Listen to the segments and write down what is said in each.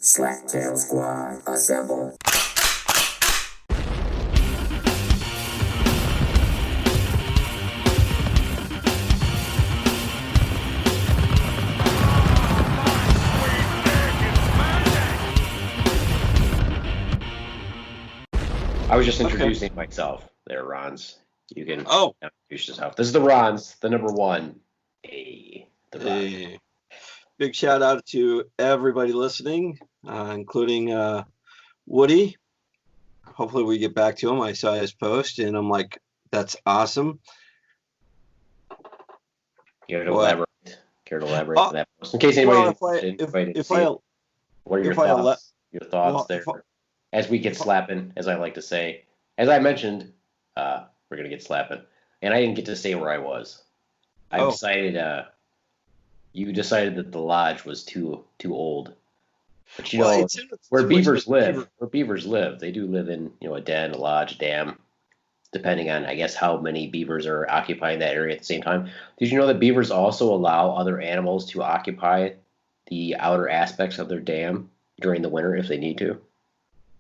SlapTail Squad, assemble. I was just introducing myself there, Ronz. You can introduce yourself. This is the Ronz, the number one. Hey, the Ronz. Hey. Big shout out to everybody listening, including Woody. Hopefully we get back to him. I saw his post and I'm like, that's awesome. Care to elaborate on that post? In case anybody what are your thoughts? Your thoughts there? As we get slapping, as I like to say. As I mentioned, we're going to get slapping. And I didn't get to say where I was. I decided, you decided that the lodge was too old. But you know, where beavers live, they do live in, a den, a lodge, a dam, depending on, I guess, how many beavers are occupying that area at the same time. Did you know that beavers also allow other animals to occupy the outer aspects of their dam during the winter if they need to?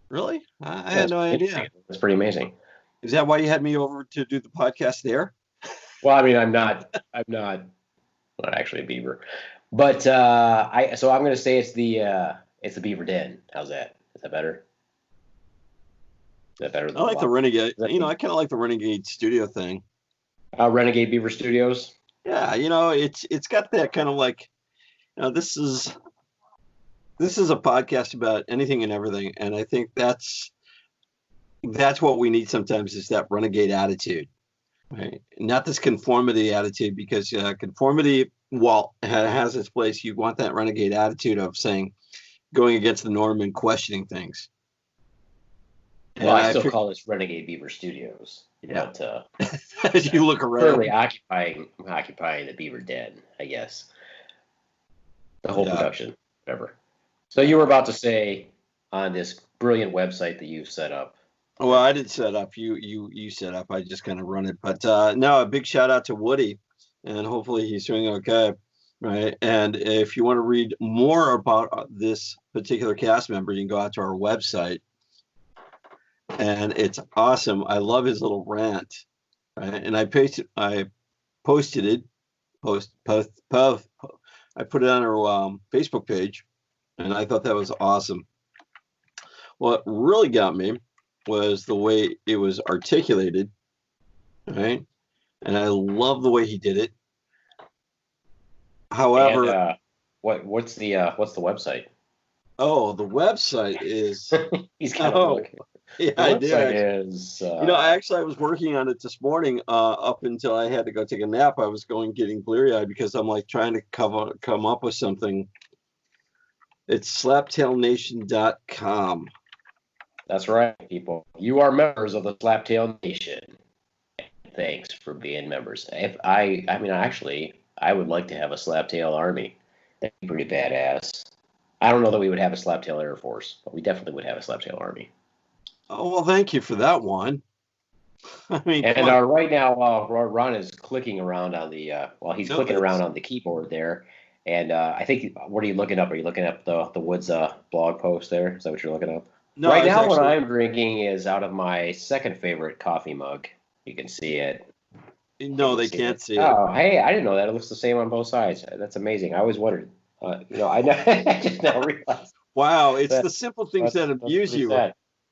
Really? I had no idea. That's pretty amazing. Is that why you had me over to do the podcast there? Well, I mean, I'm not actually a beaver, but I'm going to say it's the beaver den. How's that? Is that better? Is that better? I like the Renegade. I kind of like the Renegade Studio thing. Renegade Beaver Studios. Yeah, it's got that kind of like, this is a podcast about anything and everything, and I think that's what we need sometimes is that renegade attitude, right? Not this conformity attitude, because conformity, while it has its place, you want that renegade attitude of saying, going against the norm and questioning things. Well, I still call this Renegade Beaver Studios. Yeah. But, as you look around, clearly occupying the beaver den, I guess. The whole production, whatever. So you were about to say on this brilliant website that you've set up. Well, I didn't set up. You set up. I just kind of run it. But no, a big shout out to Woody, and hopefully he's doing okay, right? And if you want to read more about this particular cast member, you can go out to our website, and it's awesome. I love his little rant, right? And I posted it. I put it on our Facebook page. And I thought that was awesome. What really got me was the way it was articulated, right? And I love the way he did it. However, and, what's the website? Oh, the website is. He's kind of looking. Yeah, the website is. I was working on it this morning. Up until I had to go take a nap, I was getting bleary-eyed because I'm like trying to come up with something. It's slaptailnation.com. That's right, people. You are members of the SlapTail Nation. Thanks for being members. I would like to have a SlapTail army. That'd be pretty badass. I don't know that we would have a SlapTail Air Force, but we definitely would have a SlapTail army. Oh, well, thank you for that one. I mean, right now, Ron is clicking around on the clicking around on the keyboard there. And I think, what are you looking up? Are you looking up the Woods blog post there? Is that what you're looking up? No, right now, what I'm drinking is out of my second favorite coffee mug. You can see it. No, they can't see it. Oh, hey, I didn't know that. It looks the same on both sides. That's amazing. I always wondered. I just now realized. Wow, it's the simple things that amuse you.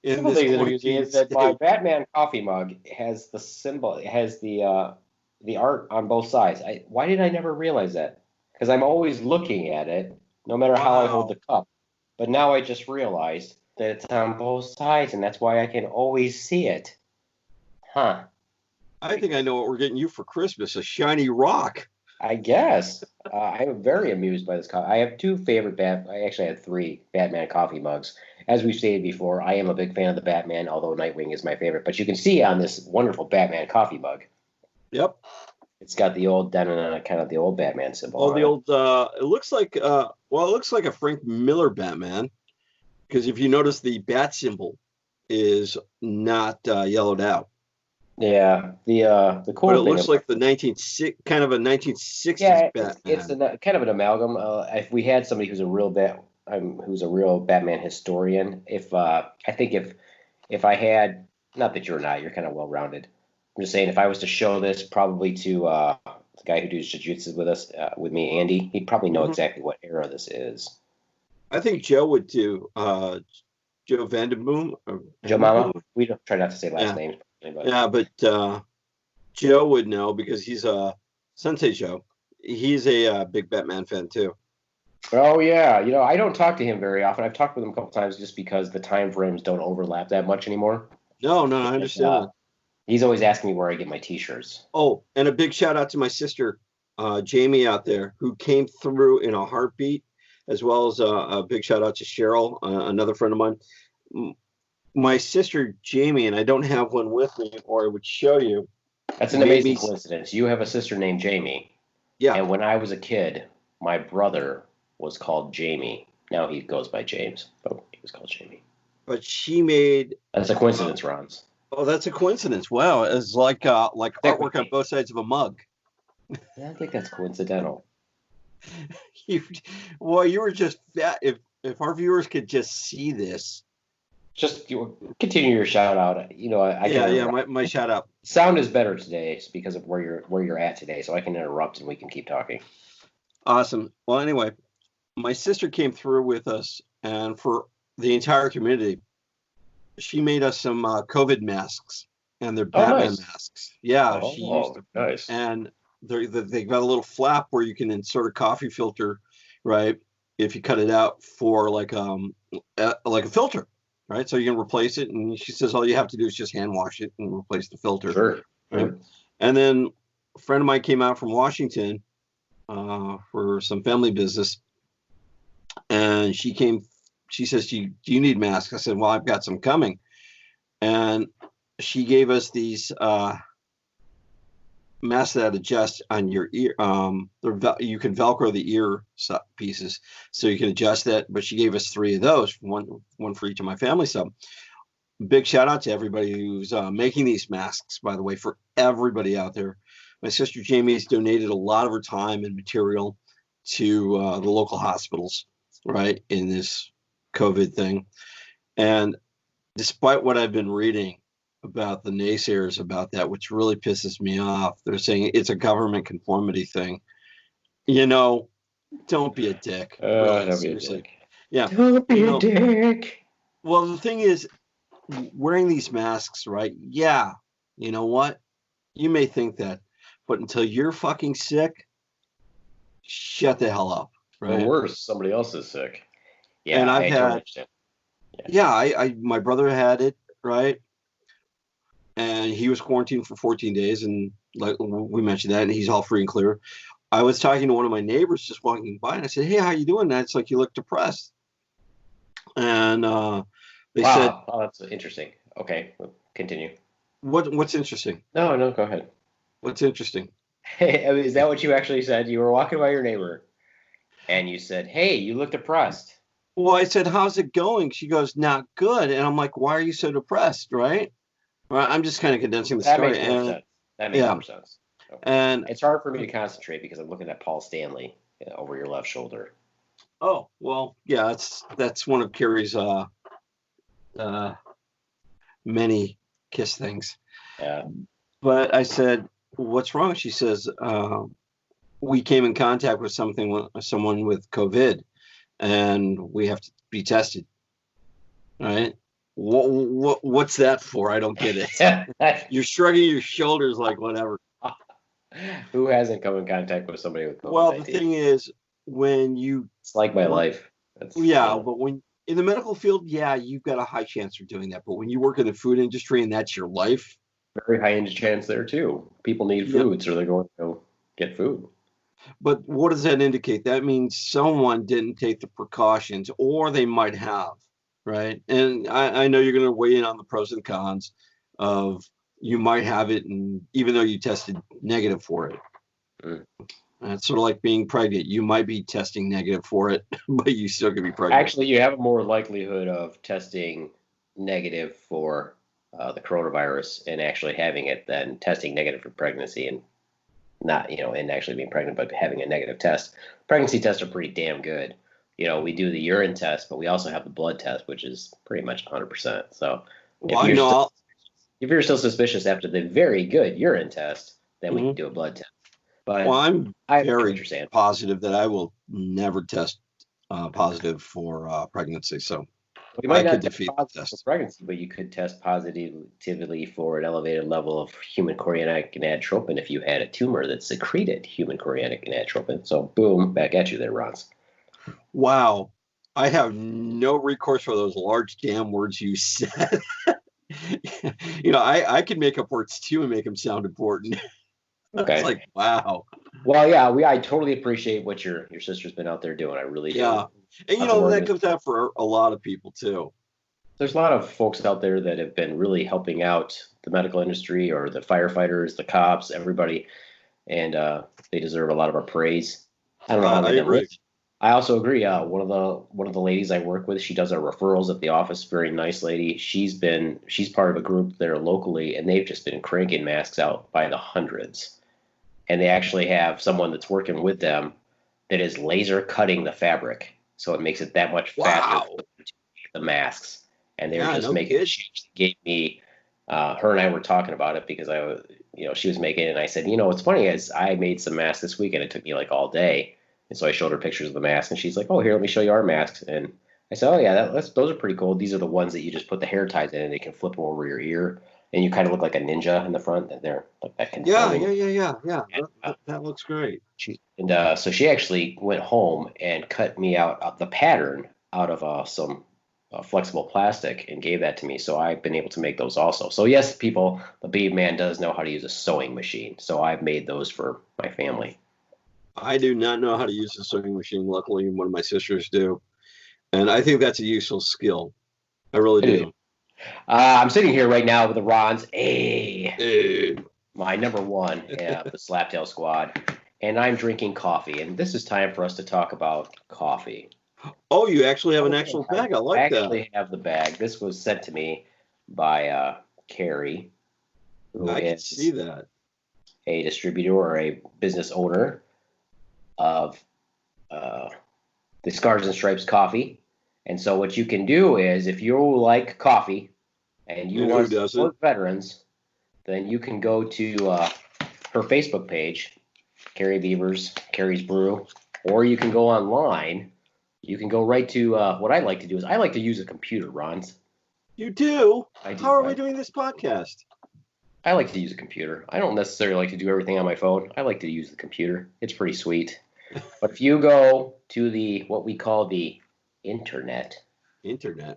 Simple things that amuse me is that my Batman coffee mug has the symbol. It has the art on both sides. Why did I never realize that? Because I'm always looking at it, no matter how I hold the cup. But now I just realized that it's on both sides, and that's why I can always see it. Huh. I think I know what we're getting you for Christmas, a shiny rock. I guess. I'm very amused by this coffee. I have two favorite I actually had three Batman coffee mugs. As we've stated before, I am a big fan of the Batman, although Nightwing is my favorite. But you can see on this wonderful Batman coffee mug. Yep. It's got the old kind of the old Batman symbol. Oh, the old. It looks like a Frank Miller Batman, because if you notice, the bat symbol is not yellowed out. Yeah, the cool. But it looks like the 1960s Batman. It's kind of an amalgam. If we had somebody who's a real who's a real Batman historian. If I think if I had, not that you're not, you're kind of well rounded. I'm just saying if I was to show this probably to the guy who does jiu-jitsu with us, with me, Andy, he'd probably know exactly what era this is. I think Joe would too. Joe Vandenboom. Joe Mama, we don't try not to say last names. But. Yeah, but Joe would know because he's a Sensei Joe. He's a big Batman fan too. Oh yeah, I don't talk to him very often. I've talked with him a couple times just because the time frames don't overlap that much anymore. No, I understand that. He's always asking me where I get my T-shirts. Oh, and a big shout out to my sister, Jamie out there, who came through in a heartbeat, as well as a big shout out to Cheryl, another friend of mine. My sister, Jamie, and I don't have one with me, or I would show you. That's an amazing coincidence. You have a sister named Jamie. Yeah. And when I was a kid, my brother was called Jamie. Now he goes by James, but he was called Jamie. But she made... That's a coincidence, Ronz. Oh, that's a coincidence. Wow. It's like artwork on both sides of a mug. Yeah, I think that's coincidental. You were just fat. If our viewers could just see this. Just continue your shout out. My shout out. Sound is better today because of where you're at today, so I can interrupt and we can keep talking. Awesome. Well, anyway, my sister came through with us, and for the entire community, she made us some COVID masks, and they're Batman masks. Yeah, she used them. Nice. And they got a little flap where you can insert a coffee filter, right? If you cut it out for like a filter. Right, so you can replace it, and she says all you have to do is just hand wash it and replace the filter. Sure. Right? And then a friend of mine came out from Washington for some family business, and she says, do you need masks? I said, well, I've got some coming. And she gave us these masks that adjust on your ear. You can Velcro the ear pieces, so you can adjust that. But she gave us 3 of those, one for each of my family. So big shout out to everybody who's making these masks, by the way, for everybody out there. My sister Jamie has donated a lot of her time and material to the local hospitals, right, in this COVID thing. And despite what I've been reading about the naysayers about that, which really pisses me off, they're saying it's a government conformity thing. Don't be a dick. Don't be a dick. Yeah. Don't be a dick. Well, the thing is, wearing these masks, right? Yeah. You know what? You may think that, but until you're fucking sick, shut the hell up. Right? Or worse, somebody else is sick. Yeah, and I've had. Yeah, my brother had it, right? And he was quarantined for 14 days, and like we mentioned that, and he's all free and clear. I was talking to one of my neighbors just walking by, and I said, "Hey, how you doing?" And it's like, you look depressed. And they said, "Oh, that's interesting." Okay, continue. What's interesting? No, go ahead. What's interesting? Hey, is that what you actually said? You were walking by your neighbor, and you said, "Hey, you look depressed." Well, I said, "How's it going?" She goes, "Not good." And I'm like, "Why are you so depressed?" Right? I'm just kind of condensing the story. That makes more sense. Okay. And it's hard for me to concentrate because I'm looking at Paul Stanley over your left shoulder. Oh, well, yeah, that's one of Carrie's many kiss things. Yeah. But I said, "What's wrong?" She says, "We came in contact with someone with COVID, and we have to be tested." All right. What's that for? I don't get it. You're shrugging your shoulders like whatever. Who hasn't come in contact with somebody with COVID-19? Well, the thing is, it's like my life. But when in the medical field, you've got a high chance of doing that. But when you work in the food industry and that's your life, very high chance there too. People need food, so they're going to go get food. But what does that indicate? That means someone didn't take the precautions, or they might have. Right. And I know you're going to weigh in on the pros and cons of you might have it, and even though you tested negative for it. It's sort of like being pregnant. You might be testing negative for it, but you still can be pregnant. Actually, you have a more likelihood of testing negative for the coronavirus and actually having it than testing negative for pregnancy and not, and actually being pregnant, but having a negative test. Pregnancy tests are pretty damn good. we do the urine test, but we also have the blood test, which is pretty much 100%. So Well, if you're still suspicious after the very good urine test, then we can do a blood test. But I'm I very understand. positive that I will never test positive for pregnancy. So You might I could not test defeat the positive for test. pregnancy, but you could test positively for an elevated level of human chorionic gonadotropin if you had a tumor that secreted human chorionic gonadotropin. So boom, back at you there, Ronz. Wow. I have no recourse for those large damn words you said. I can make up words too and make them sound important. Okay. It's like, wow. Well, yeah, I totally appreciate what your sister's been out there doing. I really do. Yeah. And that comes out for a lot of people too. There's a lot of folks out there that have been really helping out the medical industry or the firefighters, the cops, everybody, and they deserve a lot of our praise. I don't know how they agree. I also agree. One of the ladies I work with, she does our referrals at the office. Very nice lady. She's part of a group there locally, and they've just been cranking masks out by the hundreds. And they actually have someone that's working with them that is laser cutting the fabric, so it makes it that much faster to make the masks. And they're just making it. She gave me. Her and I were talking about it because she was making it, and I said, what's funny is I made some masks this week, and it took me like all day. And so I showed her pictures of the masks, and she's like, "Oh, here, let me show you our masks." And I said, "Oh yeah, those are pretty cool. These are the ones that you just put the hair ties in, and they can flip them over your ear, and you kind of look like a ninja in the front. And they're like that conforming." Yeah. That looks great. So she actually went home and cut me out the pattern out of some flexible plastic and gave that to me. So I've been able to make those also. So yes, people, the Beaveman does know how to use a sewing machine. So I've made those for my family. I do not know how to use a sewing machine. Luckily, one of my sisters do. And I think that's a useful skill. I really do. I'm sitting here right now with the Ronz. Hey. My number one, the SlapTail Squad. And I'm drinking coffee. And this is time for us to talk about coffee. Oh, you actually have an actual bag. I like that. I actually have the bag. This was sent to me by Carrie, who I can see that. A distributor or a business owner of the Scars and Stripes coffee. And so what you can do is, if you like coffee and you want to support veterans, then you can go to her Facebook page, Carrie Beaver's Carrie's Brew, or you can go online. You can go right to what I like to do is I like to use a computer, Ronz. You do? How are we doing this podcast? I like to use a computer. I don't necessarily like to do everything on my phone. I like to use the computer. It's pretty sweet. But if you go to what we call the internet,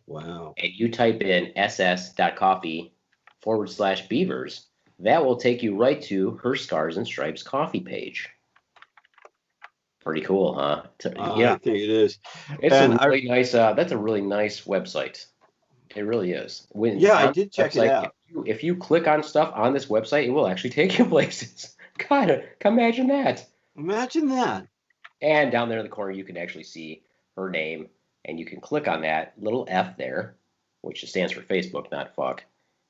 wow, and you type in ss.coffee/beavers, that will take you right to her Scars and Stripes coffee page. Pretty cool, huh? Yeah, I think it is. It's really nice. That's a really nice website. It really is. I did check it out. If you click on stuff on this website, it will actually take you places. God, imagine that. Imagine that. And down there in the corner, you can actually see her name, and you can click on that little F there, which stands for Facebook, not fuck.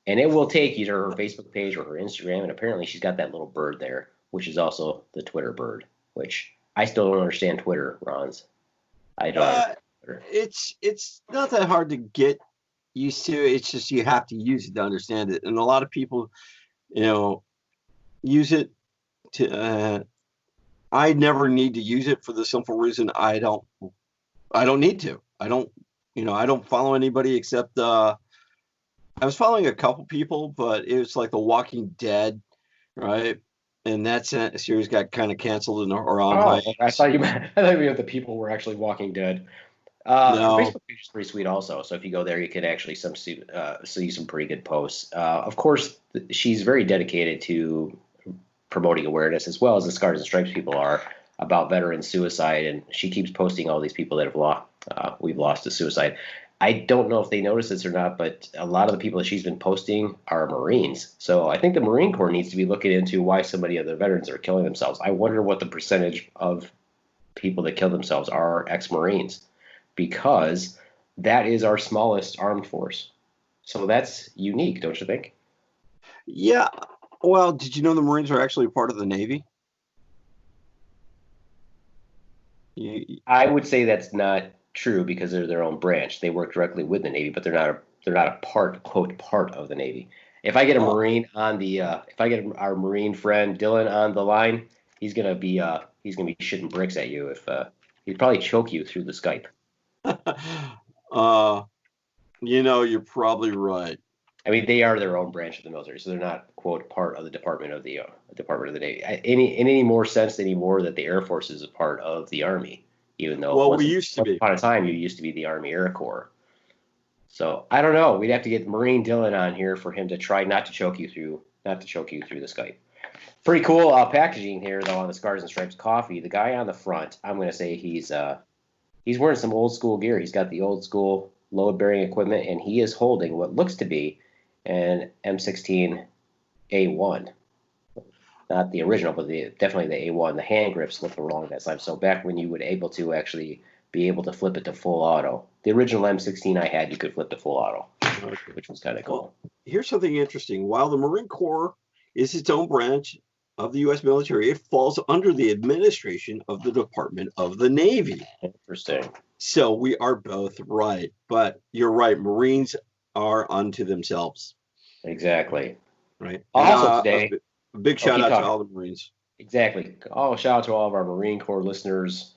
And it will take you to her Facebook page or her Instagram, and apparently she's got that little bird there, which is also the Twitter bird, which I still don't understand Twitter, Ronz. I don't understand Twitter. It's not that hard to get used to. It's just you have to use it to understand it. And a lot of people, use it to I never need to use it for the simple reason I don't need to. I don't follow anybody except I was following a couple people, but it was like The Walking Dead, right? And that series got kind of canceled or on hiatus. I thought you meant the people were actually Walking Dead. No. Her Facebook page is pretty sweet also. So if you go there, you can actually see some pretty good posts. Of course, she's very dedicated to promoting awareness, as well as the Scars and Stripes people are, about veteran suicide, and she keeps posting all these people that we've lost to suicide. I don't know if they notice this or not, but a lot of the people that she's been posting are Marines. So I think the Marine Corps needs to be looking into why so many of the veterans are killing themselves. I wonder what the percentage of people that kill themselves are ex-Marines, because that is our smallest armed force. So that's unique, don't you think? Yeah. Well, did you know the Marines are actually part of the Navy? I would say that's not true because they're their own branch. They work directly with the Navy, but they're not a part of the Navy. If I get a Marine on the if I get our Marine friend Dylan on the line, he's gonna be shitting bricks at you if he'd probably choke you through the Skype. You're probably right. I mean, they are their own branch of the military, so they're not quote part of the Department of the Navy. In any more sense anymore that the Air Force is a part of the Army, even though we used to be. Once upon a time you used to be the Army Air Corps. So I don't know. We'd have to get Marine Dylan on here for him to try not to choke you through the Skype. Pretty cool packaging here though on the Scars and Stripes coffee. The guy on the front, I'm going to say he's wearing some old school gear. He's got the old school load bearing equipment, and he is holding what looks to be an M16 A1. Not the original, but definitely the A1. The hand grips look along that side. So back when you would able to actually be able to flip it to full auto. The original M16 I had, you could flip to full auto, which was kind of cool. Here's something interesting. While the Marine Corps is its own branch of the U.S. military, it falls under the administration of the Department of the Navy. Interesting. So we are both right. But you're right. Marines are unto themselves. Exactly. Right. Also today, a big shout out to all the Marines. Exactly. Shout out to all of our Marine Corps listeners.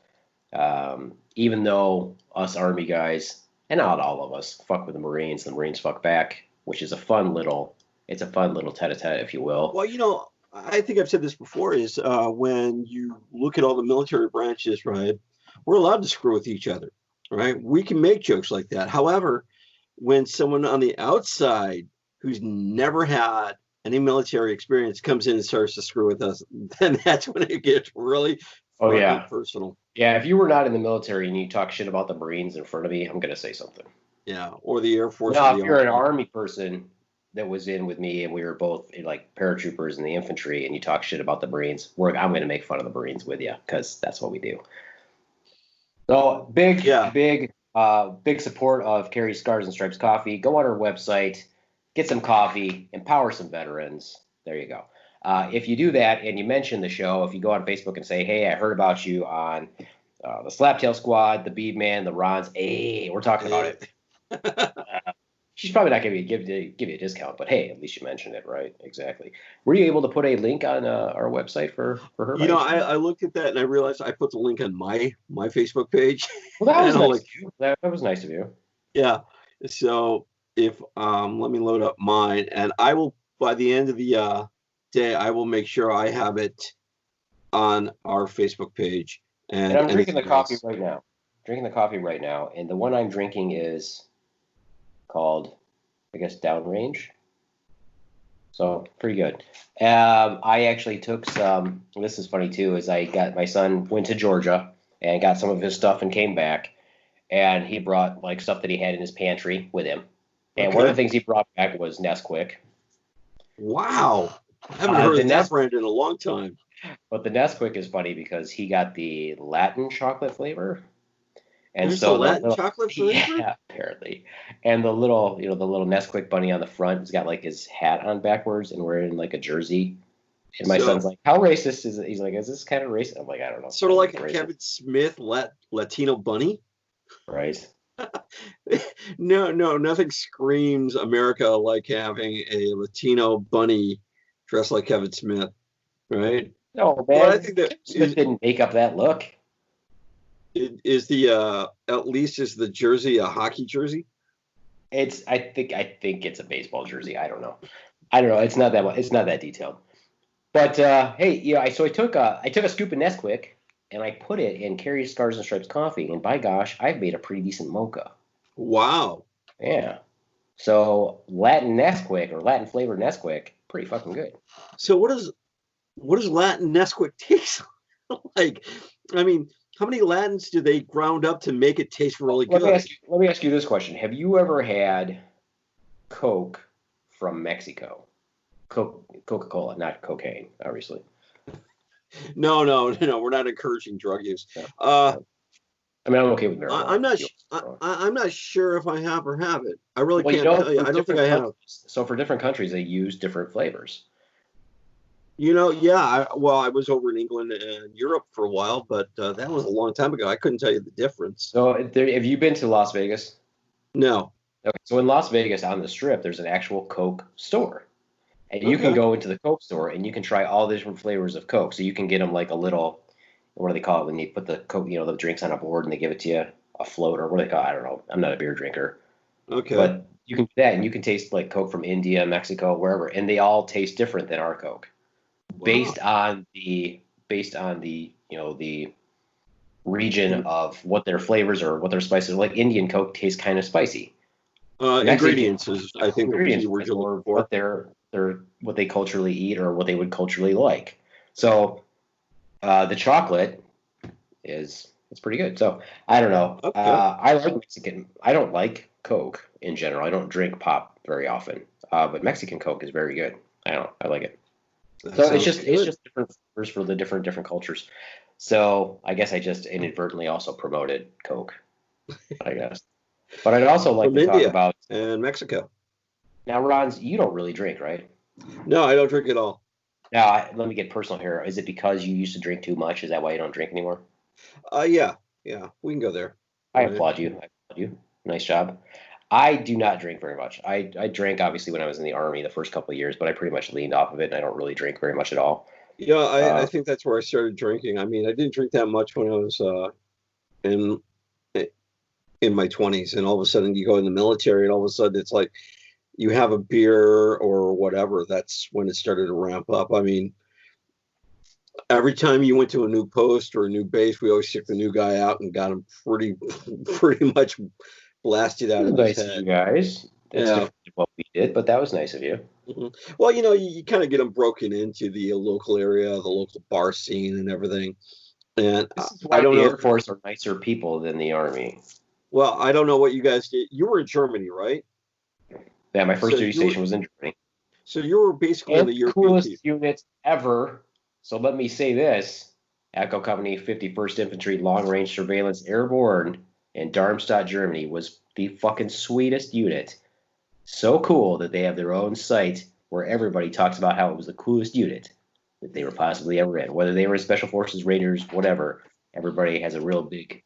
Even though us Army guys, and not all of us, fuck with the Marines fuck back, which is a fun little tete-a-tete, if you will. Well, I think I've said this before, is when you look at all the military branches, right, we're allowed to screw with each other, right? We can make jokes like that. However, when someone on the outside who's never had any military experience comes in and starts to screw with us, then that's when it gets really personal. Yeah, if you were not in the military and you talk shit about the Marines in front of me, I'm going to say something. Yeah, or the Air Force. Now, if you're an Army person that was in with me and we were both like paratroopers in the infantry and you talk shit about the Marines, I'm going to make fun of the Marines with you because that's what we do. So big support of Carrie's Scars and Stripes coffee. Go on our website, get some coffee, empower some veterans. There you go. If you do that and you mention the show, if you go on Facebook and say, hey, I heard about you on the SlapTail Squad, the Beaveman, the Ronz, hey, we're talking about it. She's probably not going to give you a discount, but hey, at least you mentioned it, right? Exactly. Were you able to put a link on our website for her? I looked at that and I realized I put the link on my Facebook page. Well, that was nice of you. That was nice of you. Yeah. So if let me load up mine, and I will, by the end of the day, I will make sure I have it on our Facebook page. And I'm drinking the coffee right now. And the one I'm drinking is called, I guess, Downrange. So pretty good. I actually took some. This is funny too. Is my son went to Georgia and got some of his stuff and came back, and he brought like stuff that he had in his pantry with him. And one of the things he brought back was Nesquik. Wow. I haven't heard of that brand in a long time. But the Nesquik is funny because he got the Latin chocolate flavor. And there's so the Latin chocolate flavor? Yeah, apparently. And the little Nesquik bunny on the front has got like his hat on backwards and wearing like a jersey. And my son's like, how racist is it? He's like, is this kind of racist? I'm like, I don't know. Sort of like a Kevin Smith Latino bunny? Right. No, nothing screams America like having a Latino bunny dressed like Kevin Smith, right? No, man. Well, I think that Smith didn't make up that look. Is the at least is the jersey a hockey jersey? I think it's a baseball jersey. I don't know. It's not that detailed. But hey, so I took a scoop of Nesquik and I put it in Carrie's Scars and Stripes coffee, and by gosh, I've made a pretty decent mocha. Wow. Yeah. So Latin Nesquik or Latin flavored Nesquik, pretty fucking good. So what does Latin Nesquik taste like? I mean, how many Latins do they ground up to make it taste really good? Let me ask you this question. Have you ever had Coke from Mexico? Coca-Cola, not cocaine, obviously. No. We're not encouraging drug use. I mean, I'm okay with marijuana. I'm not sure if I have or haven't. I really can't tell you. I don't think I have. So for different countries, they use different flavors. Yeah. I was over in England and Europe for a while, but that was a long time ago. I couldn't tell you the difference. So, have you been to Las Vegas? No. Okay, so in Las Vegas on the Strip, there's an actual Coke store, and you can Okay. go into the Coke store and you can try all the different flavors of Coke. So you can get them like a little, what do they call it when they put the Coke, the drinks on a board and they give it to you, a float or what do they call it? I don't know. I'm not a beer drinker, Okay. but you can do that and you can taste like Coke from India, Mexico, wherever, and they all taste different than our Coke Wow. based on the region of what their flavors or what their spices. Like Indian Coke tastes kind of spicy. Mexican Ingredients is, I think, the ingredients key word you're looking or for. what they culturally eat or what they would culturally like. So the chocolate it's pretty good. So I don't know. Okay. I like Mexican. I don't like Coke in general. I don't drink pop very often. But Mexican Coke is very good. I like it. That So it's sounds just good. different flavors for the different cultures. So I guess I just inadvertently also promoted Coke, I guess. But I'd also like From to talk India about and Mexico. now, Ronz, you don't really drink, right? No, I don't drink at all. Now, let me get personal here. Is it because you used to drink too much? Is that why you don't drink anymore? Yeah. Yeah. We can go there. I Right. applaud you. I applaud you. Nice job. I do not drink very much. I drank obviously when I was in the army the first couple of years, but I pretty much leaned off of it and I don't really drink very much at all. Yeah, I Uh, think that's where I started drinking. I mean, I didn't drink that much when I was in in my 20s, and all of a sudden you go in the military, and all of a sudden it's like you have a beer or whatever. That's when it started to ramp up. I mean, every time you went to a new post or a new base, we always took the new guy out and got him pretty much blasted out of his nice of you head. guys. That's Yeah. different than what we did, but that was nice of you. Mhm. Well, you kind of get them broken into the local area, the local bar scene, and everything. And This is I why don't the know. Air Force are nicer people than the Army. Well, I don't know what you guys did. You were in Germany, right? Yeah, my So first duty you were station was in Germany. so you were basically on And the the European team. coolest unit ever. So let me say this. Echo Company 51st Infantry Long Range Surveillance Airborne in Darmstadt, Germany was the fucking sweetest unit. So cool that they have their own site where everybody talks about how it was the coolest unit that they were possibly ever in. Whether they were in Special Forces, Rangers, whatever, everybody has a real big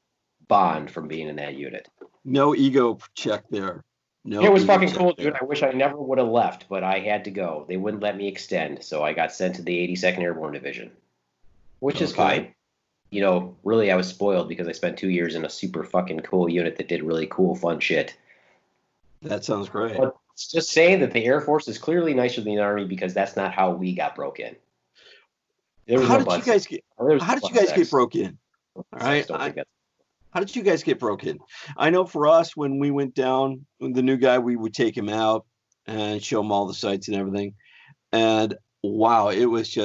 bond from being in that unit. No ego check there. It No was ego fucking check cool, dude. there. I wish I never would have left, but I had to go. They wouldn't let me extend, so I got sent to the 82nd Airborne Division, which is Okay, fine. Really, I was spoiled because I spent 2 years in a super fucking cool unit that did really cool, fun shit. that sounds great. But just saying that the Air Force is clearly nicer than the Army because that's not how we got broke in. There was How no did you butt sex. guys get? There was How no did you butt guys get sex. broke in? All Sex, right. don't think that's. How did you guys get broke in? I know for us, when we went down, the new guy, we would take him out and show him all the sights and everything. And wow, it was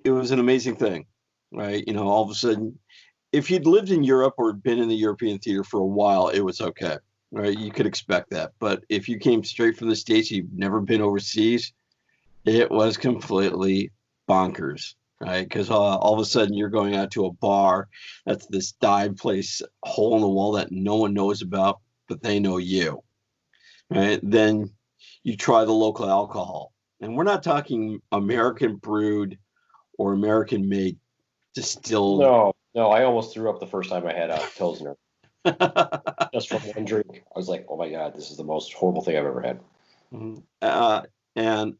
an amazing thing, right? All of a sudden, if you'd lived in Europe or been in the European theater for a while, it was okay, right? You could expect that. But if you came straight from the States, you've never been overseas, it was completely bonkers, right? Because all of a sudden you're going out to a bar that's this dive place, hole in the wall that no one knows about, but they know you, right? Then you try the local alcohol. And we're not talking American brewed or American made distilled. No, no, I almost threw up the first time I had a Pilsner just from one drink. I was like, oh my God, this is the most horrible thing I've ever had. And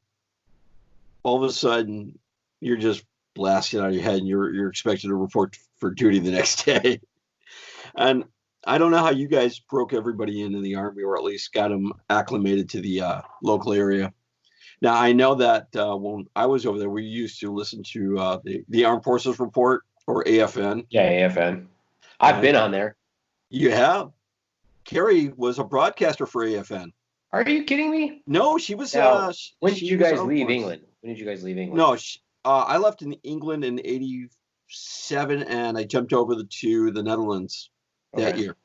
all of a sudden you're just blasted out of your head and you're expected to report for duty the next day. And I don't know how you guys broke everybody in the army, or at least got them acclimated to the local area. Now I know that when I was over there, we used to listen to the Armed Forces Report, or AFN. Yeah, AFN. I've Right? been on there. You have. Carrie was a broadcaster for AFN. Are you kidding me? No, she was. Now, when did She you was guys Armed leave Forces. England? When did you guys leave England? No, I left in England in '87, and I jumped over to the Netherlands that Okay. year.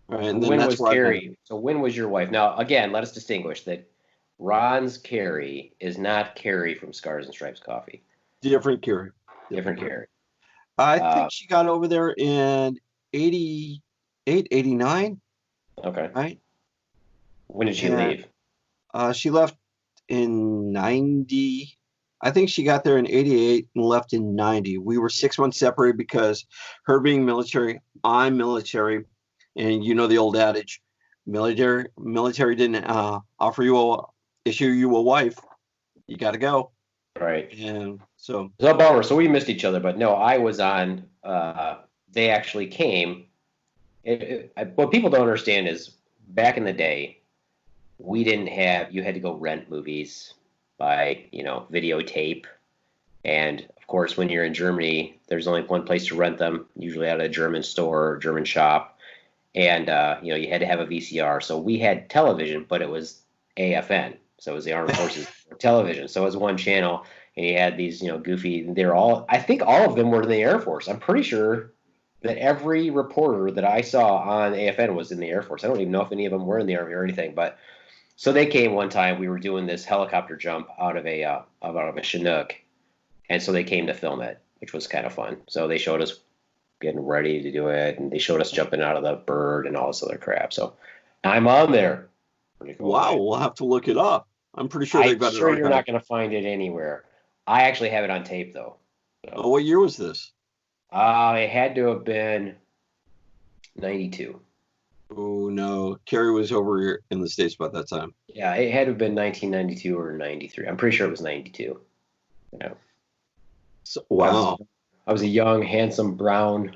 Right, and then When that's was where I've been. Carrie? So when was your wife? Now, again, let us distinguish that Ron's Carrie is not Carrie from Scars and Stripes Coffee. Different Carrie. Different Carrie. I Uh, think she got over there in 88, 89, okay. right? When did she And leave? she left in 90. I think she got there in 88 and left in 90. We were 6 months separated because her being military, I'm military. And you know the old adage, military didn't issue you a wife. You got to go. Right. And so. It's a bummer. So we missed each other, but no, I was on. They actually came. What people don't understand is back in the day, we didn't have. You had to go rent movies by videotape, and of course, when you're in Germany, there's only one place to rent them, usually at a German store or German shop, and you had to have a VCR. So we had television, but it was AFN, so it was the Armed Forces television. So it was one channel, and you had these goofy. They're all. I think all of them were in the Air Force. I'm pretty sure that every reporter that I saw on AFN was in the Air Force. I don't even know if any of them were in the Army or anything, but so they came one time. We were doing this helicopter jump out of a Chinook, and so they came to film it, which was kind of fun. So they showed us getting ready to do it, and they showed us jumping out of the bird and all this other crap. So I'm on there. Wow, we'll have to look it up. I'm pretty sure they've got it. I'm sure you're not going to find it anywhere. I actually have it on tape though. So. Oh, what year was this? It had to have been 92. Oh, no. Carrie was over here in the States about that time. Yeah, it had to have been 1992 or 93. I'm pretty sure it was 92. Yeah. So, wow. I was a young, handsome, brown.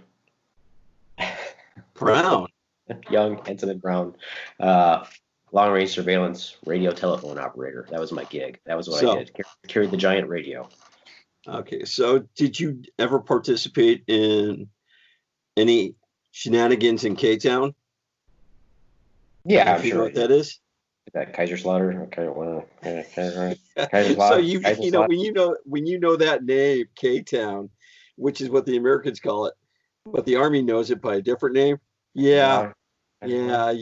Young, handsome, and brown. Long-range surveillance radio telephone operator. That was my gig. That was what I did. Carried the giant radio. Okay, so did you ever participate in any shenanigans in K-Town? Yeah, I'm sure. You know what that is? That Kaiserslautern. So when you know that name, K-Town, which is what the Americans call it, but the Army knows it by a different name. Yeah. Have you ever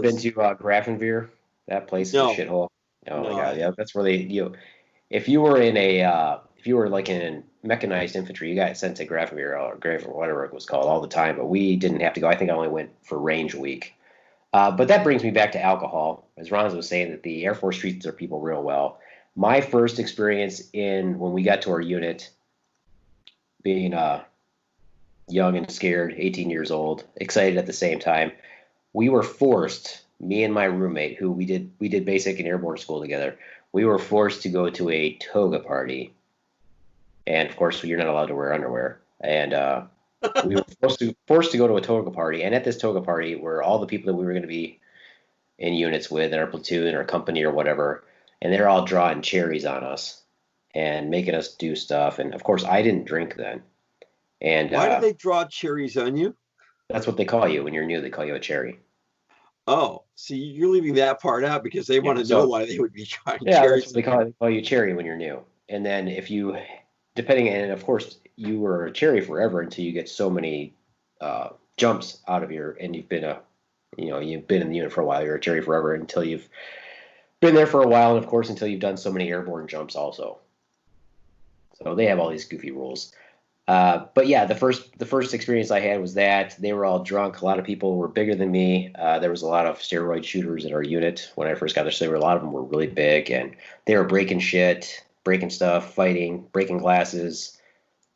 been to Grafenwehr? That place is a shithole. Oh my god, yeah, that's where if you were like in mechanized infantry, you got sent to Grafenwehr or whatever it was called all the time, but we didn't have to go. I think I only went for range week. But that brings me back to alcohol. As Ronz was saying, that the Air Force treats their people real well. My first experience when we got to our unit, being young and scared, 18 years old, excited at the same time, we were forced, me and my roommate, who we did basic and airborne school together, we were forced to go to a toga party. And of course, you're not allowed to wear underwear. And we were forced to go to a toga party. And at this toga party were all the people that we were going to be in units with, in our platoon or company or whatever. And they're all drawing cherries on us and making us do stuff. And of course, I didn't drink then. And why do they draw cherries on you? That's what they call you when you're new. They call you a cherry. Oh, see, you're leaving that part out because they want to know why they would be trying cherries. Yeah, that's what they call you cherry when you're new. And then and of course, you were a cherry forever until you get so many jumps out of and you've been you've been in the unit for a while. You're a cherry forever until you've been there for a while, and of course, until you've done so many airborne jumps also. So they have all these goofy rules. But yeah, the first experience I had was that they were all drunk. A lot of people were bigger than me. There was a lot of steroid shooters in our unit when I first got there. So a lot of them were really big, and they were breaking shit, breaking stuff, fighting, breaking glasses.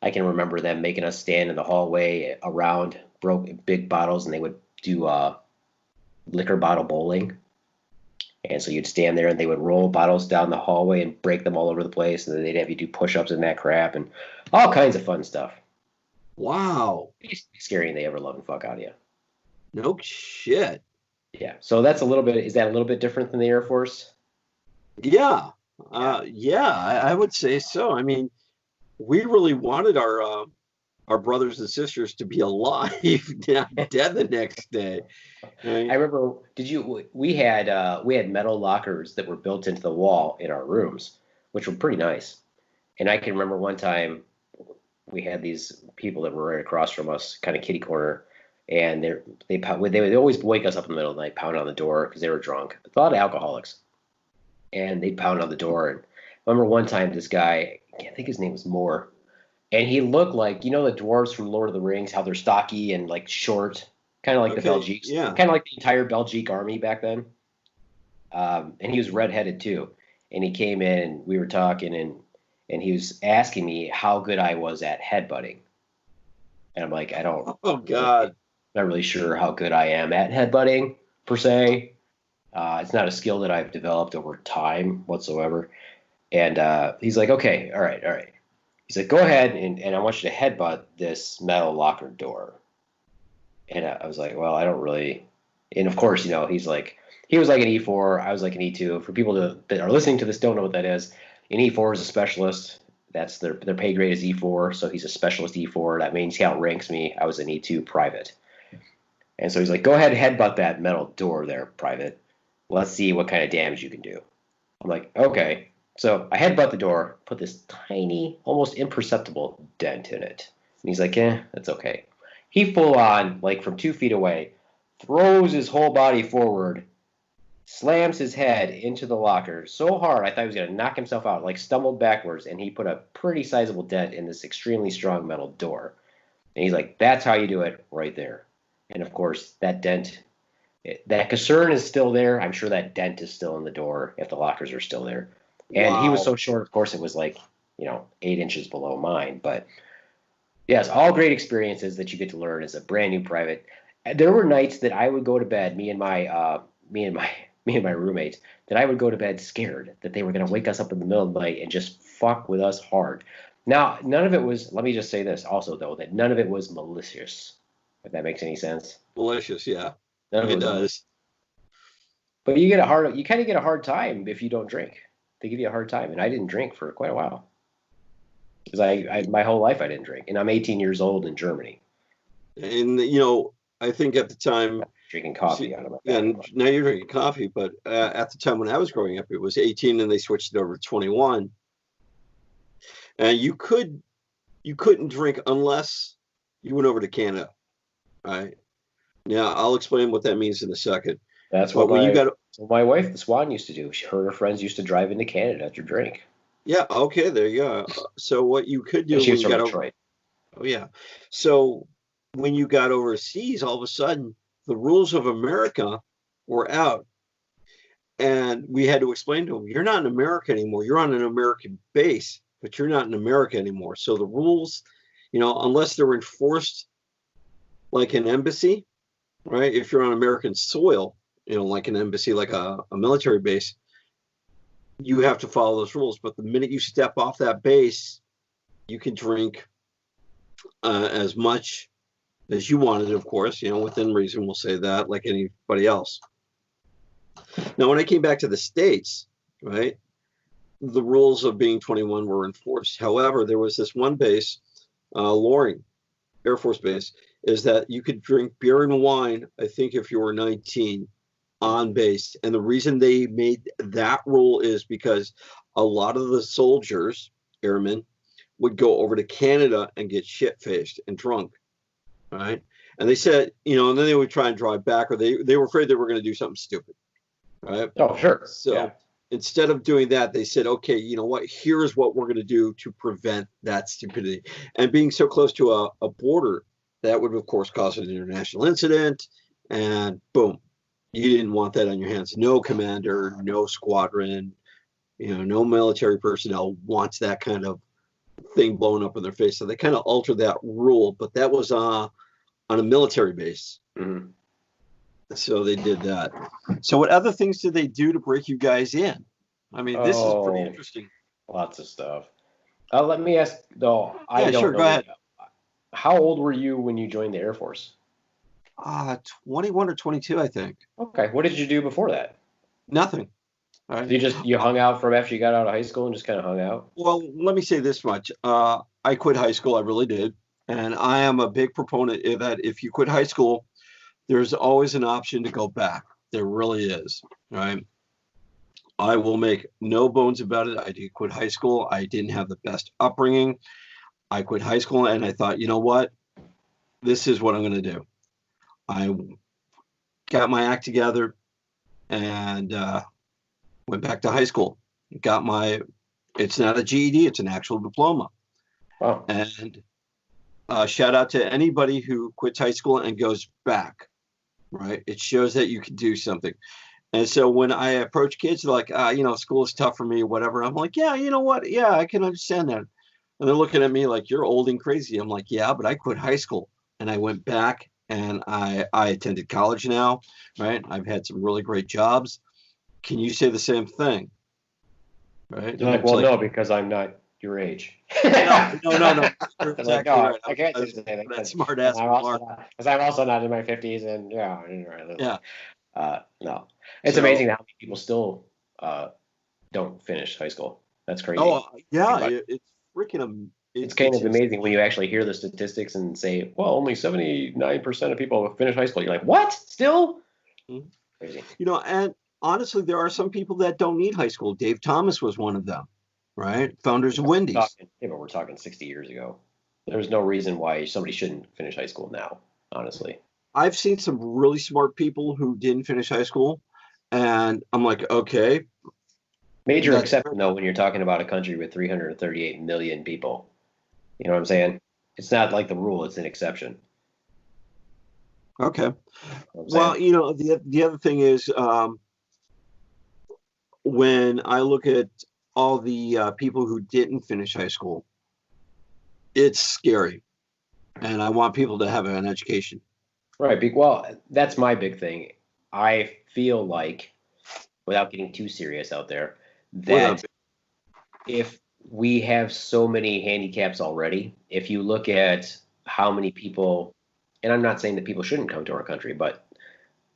I can remember them making us stand in the hallway around big bottles, and they would do liquor bottle bowling. And so you'd stand there, and they would roll bottles down the hallway and break them all over the place, and then they'd have you do push-ups and that crap, and all kinds of fun stuff. Wow. Scary, and they ever love and fuck out of you. No shit. Yeah. So that's is that a little bit different than the Air Force? Yeah. I would say so. I mean, we really wanted our brothers and sisters to be alive, not dead the next day. Right? I remember, we had metal lockers that were built into the wall in our rooms, which were pretty nice. And I can remember one time we had these people that were right across from us, kind of kitty corner, and they would always wake us up in the middle of the night, pound on the door because they were drunk. A lot of alcoholics. And they'd pound on the door. And I remember one time this guy, I can't think his name was Moore, and he looked like, the dwarves from Lord of the Rings, how they're stocky and like short, kind of like the Belgiques, kind of like the entire Belgique army back then. And he was redheaded too. and he came in and we were talking, and he was asking me how good I was at headbutting. And I'm like, I don't. Oh God. Not really sure how good I am at headbutting per se. It's not a skill that I've developed over time whatsoever. And he's like, okay, all right, all right. He's like, go ahead and I want you to headbutt this metal locker door. And I was like, well, I don't really. And of course, you know, he was like an E4. I was like an E2. For people that are listening to this, don't know what that is. An E4 is a specialist. That's their pay grade is E4, so he's a specialist E4. That means he outranks me. I was an E2 private. And so he's like, go ahead and headbutt that metal door there, private. Let's see what kind of damage you can do. I'm like, okay. So I headbutt the door, put this tiny, almost imperceptible dent in it. And he's like, that's okay. He full on, like from 2 feet away, throws his whole body forward, slams his head into the locker so hard I thought he was going to knock himself out, like stumbled backwards, and he put a pretty sizable dent in this extremely strong metal door. And he's like, that's how you do it right there. And of course, that dent, that concern is still there. I'm sure that dent is still in the door if the lockers are still there. And Wow. he was so short, of course, it was like, 8 inches below mine. But yes, all great experiences that you get to learn as a brand new private. There were nights that I would go to bed, me and my roommates, that I would go to bed scared that they were going to wake us up in the middle of the night and just fuck with us hard. Now, none of it was, let me just say this also, though, that none of it was malicious, if that makes any sense. Malicious, yeah. None of It does. But you kind of get a hard time if you don't drink. They give you a hard time, and I didn't drink for quite a while. Because my whole life I didn't drink, and I'm 18 years old in Germany. And, I think at the time, drinking coffee out of my and now you're drinking coffee, but at the time when I was growing up, it was 18 and they switched it over to 21. And you couldn't drink unless you went over to Canada. Right. Now I'll explain what that means in a second. That's what my wife, the Swan, used to do. Her friends used to drive into Canada to drink. Yeah. Okay. There you go. So what you could do and she was when you from got Detroit. Oh yeah. So when you got overseas, all of a sudden the rules of America were out, and we had to explain to them, you're not in America anymore. You're on an American base, but you're not in America anymore. So the rules, unless they're enforced like an embassy, right? If you're on American soil, like an embassy, like a military base, you have to follow those rules. But the minute you step off that base, you can drink as much as you wanted, of course, within reason, we'll say that, like anybody else. Now, when I came back to the States, right, the rules of being 21 were enforced. However, there was this one base, Loring Air Force Base, is that you could drink beer and wine, I think, if you were 19 on base. And the reason they made that rule is because a lot of the soldiers, airmen, would go over to Canada and get shit-faced and drunk, right? And they said, and then they would try and drive back, or they were afraid they were going to do something stupid, right? Oh, sure. So instead of doing that, they said, okay, you know what? Here's what we're going to do to prevent that stupidity. And being so close to a border, that would, of course, cause an international incident. And boom, you didn't want that on your hands. No commander, no squadron, no military personnel wants that kind of thing blown up in their face. So they kind of altered that rule, but that was on a military base. Mm-hmm. So they did that. So what other things did they do to break you guys in? I mean, this is pretty interesting. Lots of stuff. Let me ask, though. I don't sure, know. go ahead. How old were you when you joined the Air Force? 21 or 22, I think. Okay. What did you do before that? Nothing. All right. You hung out from after you got out of high school and just kind of hung out? Well, let me say this much. I quit high school. I really did. And I am a big proponent of that if you quit high school, there's always an option to go back. There really is. Right. I will make no bones about it. I did quit high school. I didn't have the best upbringing. I quit high school and I thought, you know what? This is what I'm going to do. I got my act together and went back to high school. It's not a GED, it's an actual diploma. Wow. And shout out to anybody who quits high school and goes back, right? It shows that you can do something. And so when I approach kids, they're like, school is tough for me, whatever. I'm like, yeah, you know what? Yeah, I can understand that. And they're looking at me like, you're old and crazy. I'm like, yeah, but I quit high school and I went back and I attended college now, right? I've had some really great jobs. Can you say the same thing? Right? They're like, It's well, no, because I'm not your age. no. You're They're exactly like, no, right. I can't I say was the same thing that because smart ass remark. I'm also not in my 50s, and Yeah. no, it's So, amazing how many people still don't finish high school. That's crazy. oh yeah, But it's freaking it's kind it's of amazing when you actually hear the statistics and say, well, only 79% of people finish high school. You're like, what? Still? insane. Crazy. And honestly, there are some people that don't need high school. Dave Thomas was one of them, right? Founders of Wendy's. But we're talking 60 years ago. There's no reason why somebody shouldn't finish high school now, honestly. I've seen some really smart people who didn't finish high school, and I'm like, okay, Major that's exception, though, when you're talking about a country with 338 million people. You know what I'm saying? It's not like the rule, it's an exception. okay. You know what I'm Well, saying? the other thing is, when I look at all the people who didn't finish high school, it's scary, and I want people to have an education. Right. Well, that's my big thing. I feel like, without getting too serious out there, Without, that if we have so many handicaps already, if you look at how many people, and I'm not saying that people shouldn't come to our country, but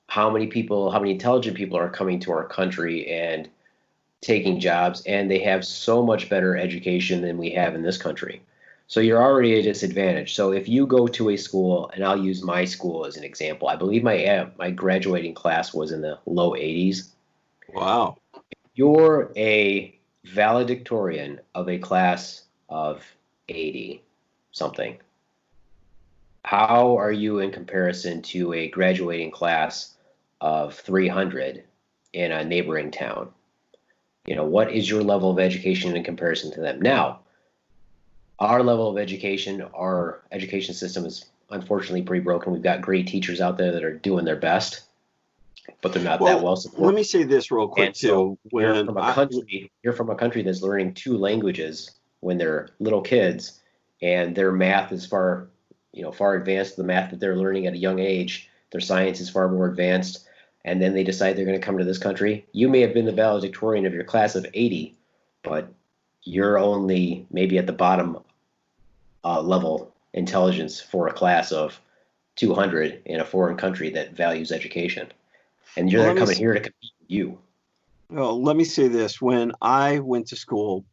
how many people, how many intelligent people are coming to our country and taking jobs, and they have so much better education than we have in this country. So you're already at a disadvantage. So if you go to a school, and I'll use my school as an example, I believe my graduating class was in the low 80s. wow. You're a valedictorian of a class of 80 something. How are you in comparison to a graduating class of 300 in a neighboring town? What is your level of education in comparison to them? Now, our level of education, our education system is unfortunately pretty broken. We've got great teachers out there that are doing their best, but they're not that well Let me supported. say this real quick And so too. When you're from a country that's learning two languages when they're little kids, and their math is far advanced. The math that they're learning at a young age, their science is far more advanced, and then they decide they're going to come to this country. You may have been the valedictorian of your class of 80, but you're only maybe at the bottom level intelligence for a class of 200 in a foreign country that values education, and well, they're coming here to compete with you. let me say this. When I went to school,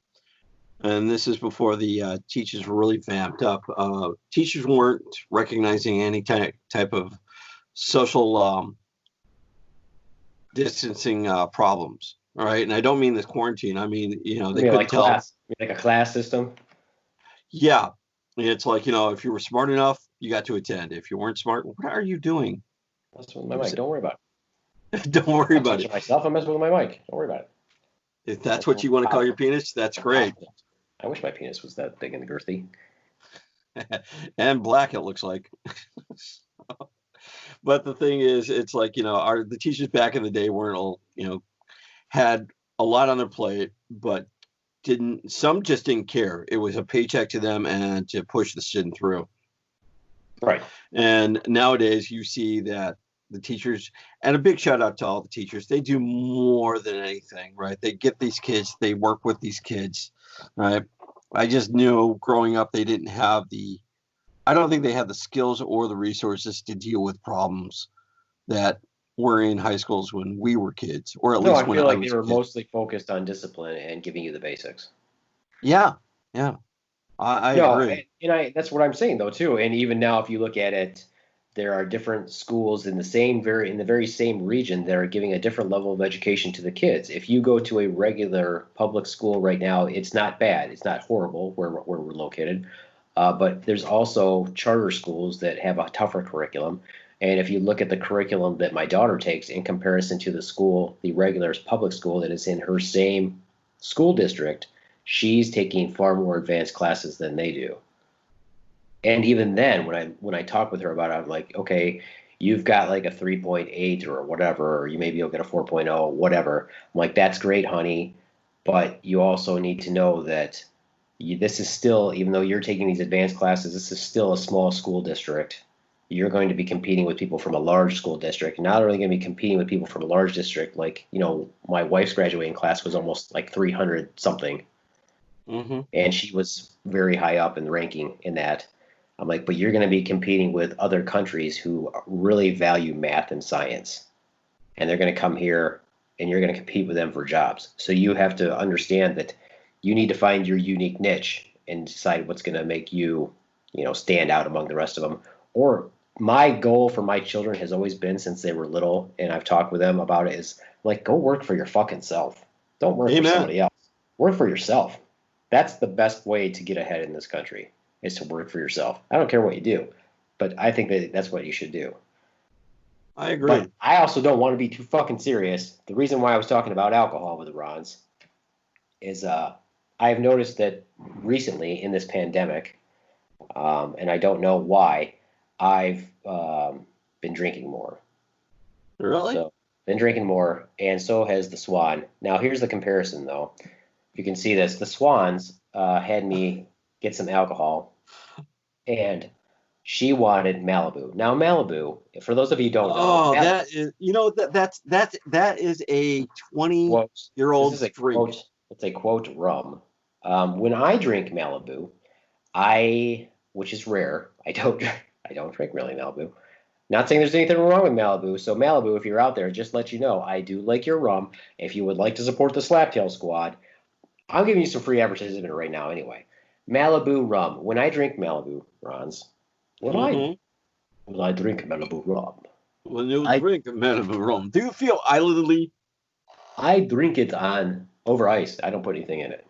and this is before the teachers were really vamped up, teachers weren't recognizing any type of social distancing problems. All right, and I don't mean this quarantine. I mean, they couldn't Like tell. class, like a class system. Yeah, it's like if you were smart enough, you got to attend. If you weren't smart, what are you doing? That's with my mic. Don't worry about it. Don't worry I'm about teaching it. myself. I'm messing with my mic. Don't worry about it. If that's what you want to call your penis, that's great. I wish my penis was that big and girthy. And black, it looks like. But the thing is, it's like the teachers back in the day weren't all had a lot on their plate, but some just didn't care. It was a paycheck to them and to push the student through. Right. And nowadays you see that the teachers, and a big shout out to all the teachers, they do more than anything, right? They get these kids, they work with these kids, right? I just knew growing up they didn't have I don't think they had the skills or the resources to deal with problems that were in high schools when we were kids, or at least I when feel I like was they a were kid. mostly focused on discipline and giving you the basics. Yeah, I agree. And that's what I'm saying though too. And even now, if you look at it, there are different schools in the very same region that are giving a different level of education to the kids. If you go to a regular public school right now, it's not bad. It's not horrible where we're located. But there's also charter schools that have a tougher curriculum. And if you look at the curriculum that my daughter takes in comparison to the regular public school that is in her same school district, she's taking far more advanced classes than they do. And even then, when I talk with her about it, I'm like, okay, you've got like a 3.8 or whatever, or you'll get a 4.0, whatever. I'm like, that's great, honey. But you also need to know that this is still, even though you're taking these advanced classes, this is still a small school district. You're going to be competing with people from a large school district. Not only going to be competing with people from a large district, like, my wife's graduating class was almost like 300 something. Mm-hmm. And she was very high up in the ranking in that. I'm like, but you're going to be competing with other countries who really value math and science. And they're going to come here and you're going to compete with them for jobs. So you have to understand that you need to find your unique niche and decide what's going to make you, stand out among the rest of them. Or my goal for my children has always been since they were little, and I've talked with them about it, is like, go work for your fucking self. Don't work for somebody else. Work for yourself. That's the best way to get ahead in this country, is to work for yourself. I don't care what you do, but I think that that's what you should do. I agree. But I also don't want to be too fucking serious. The reason why I was talking about alcohol with the Ronz is I've noticed that recently in this pandemic, and I don't know why, I've been drinking more. Really? So, been drinking more, and so has the Swan. Now, here's the comparison, though. If you can see this, the Swans had me get some alcohol, and she wanted Malibu. Now, Malibu, for those of you who don't know, that is, that is a 20-year-old drink. It's a quote rum. When I drink Malibu, which is rare, I don't drink really Malibu. Not saying there's anything wrong with Malibu. So Malibu, if you're out there, just let you know, I do like your rum. If you would like to support the SlapTail Squad, I'm giving you some free advertisement right now anyway. Malibu rum. When I drink Malibu, Ronz, when I drink Malibu rum. When you drink Malibu rum, do you feel islandly? I drink it over ice. I don't put anything in it.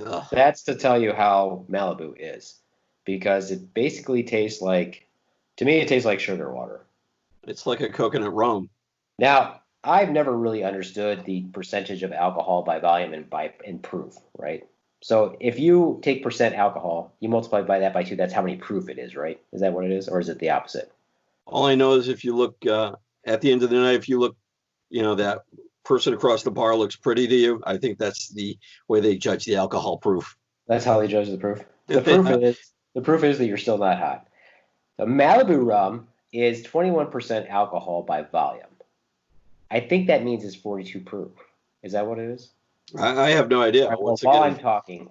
Ugh. That's to tell you how Malibu is. Because it basically tastes like, to me, it tastes like sugar water. It's like a coconut rum. Now, I've never really understood the percentage of alcohol by volume and proof, right? So if you take percent alcohol, you multiply by that by 2, that's how many proof it is, right? Is that what it is? Or is it the opposite? All I know is if you look, at the end of the night, if you look, that person across the bar looks pretty to you, I think that's the way they judge the alcohol proof. That's how they judge the proof? The proof is that you're still not hot. The Malibu rum is 21% alcohol by volume. I think that means it's 42 proof. Is that what it is? I have no idea. Right, well, while I'm talking,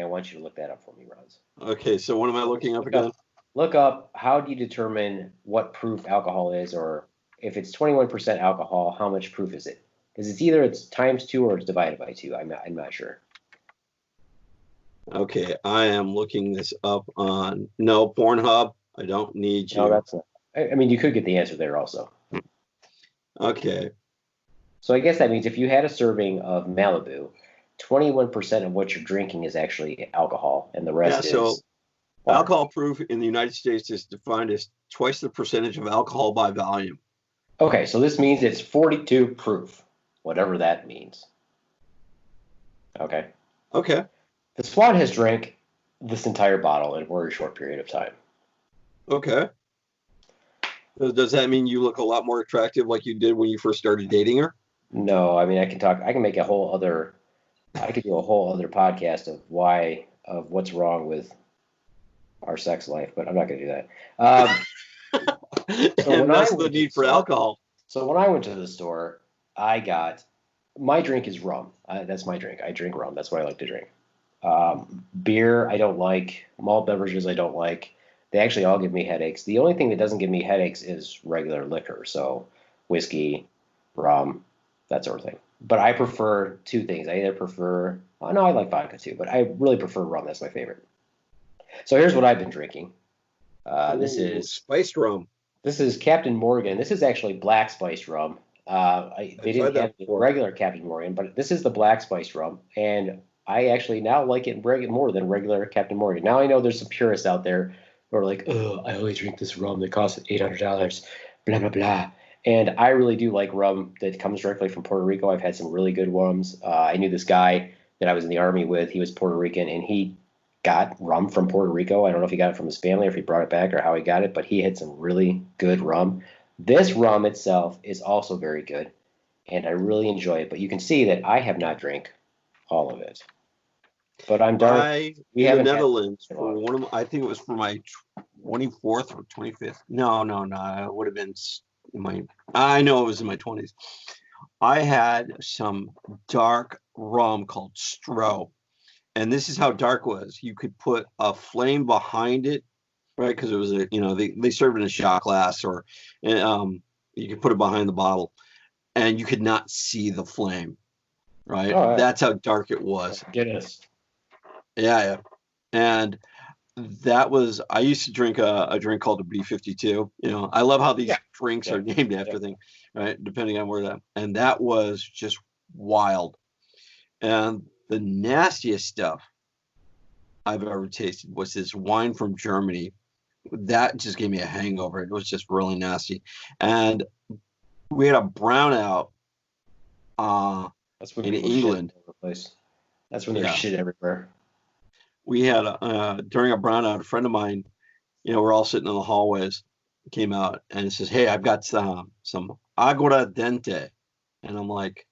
I want you to look that up for me, Ronz. Okay, so what am I looking up again? Look up, how do you determine what proof alcohol is, or if it's 21% alcohol, how much proof is it? Because it's times 2 or it's divided by 2. I'm not sure. Okay, I am looking this up on Pornhub. I don't need you. No, that's not. I mean, you could get the answer there also. Okay. So I guess that means if you had a serving of Malibu, 21% of what you're drinking is actually alcohol, and the rest is water. Alcohol proof in the United States is defined as twice the percentage of alcohol by volume. Okay, so this means it's 42 proof, whatever that means. Okay. Okay. The Swan has drank this entire bottle in a very short period of time. Okay. Does that mean you look a lot more attractive like you did when you first started dating her? No, I mean, I can make I could do a whole other podcast of what's wrong with our sex life, but I'm not going to do that. And that's the need for alcohol. So when I went to the store, my drink is rum. That's my drink. I drink rum. That's what I like to drink. Beer, I don't like. Malt beverages, I don't like. They actually all give me headaches. The only thing that doesn't give me headaches is regular liquor. So whiskey, rum, that sort of thing. But I prefer 2 things. I I like vodka too, but I really prefer rum. That's my favorite. So here's what I've been drinking. This is spiced rum. This is Captain Morgan. This is actually black spiced rum. They didn't have the regular Captain Morgan, but this is the black spiced rum. And I actually now like it more than regular Captain Morgan. Now I know there's some purists out there who are like, oh, I only drink this rum that costs $800, blah, blah, blah. And I really do like rum that comes directly from Puerto Rico. I've had some really good rums. I knew this guy that I was in the Army with. He was Puerto Rican, and he got rum from Puerto Rico. I don't know if he got it from his family or if he brought it back or how he got it, but he had some really good rum. This rum itself is also very good, and I really enjoy it. But you can see that I have not drank all of it. But I'm darn. We in the haven't had Netherlands for one of my, I think it was for my 24th or 25th. No, it would have been in my, I know it was in my 20s. I had some dark rum called Stro. And this is how dark it was. You could put a flame behind it, right? Because it was a, they served in a shot glass, or you could put it behind the bottle, and you could not see the flame, right? Oh, yeah. That's how dark it was. Goodness. Yeah. And that was, I used to drink a drink called a B-52. I love how these drinks are named after things, right? Depending on where that, and that was just wild. And the nastiest stuff I've ever tasted was this wine from Germany. That just gave me a hangover. It was just really nasty. And we had a brownout That's when in England. That's when there's shit everywhere. We had during a brownout, a friend of mine, we're all sitting in the hallways, came out and says, "Hey, I've got some aguardiente," and I'm like,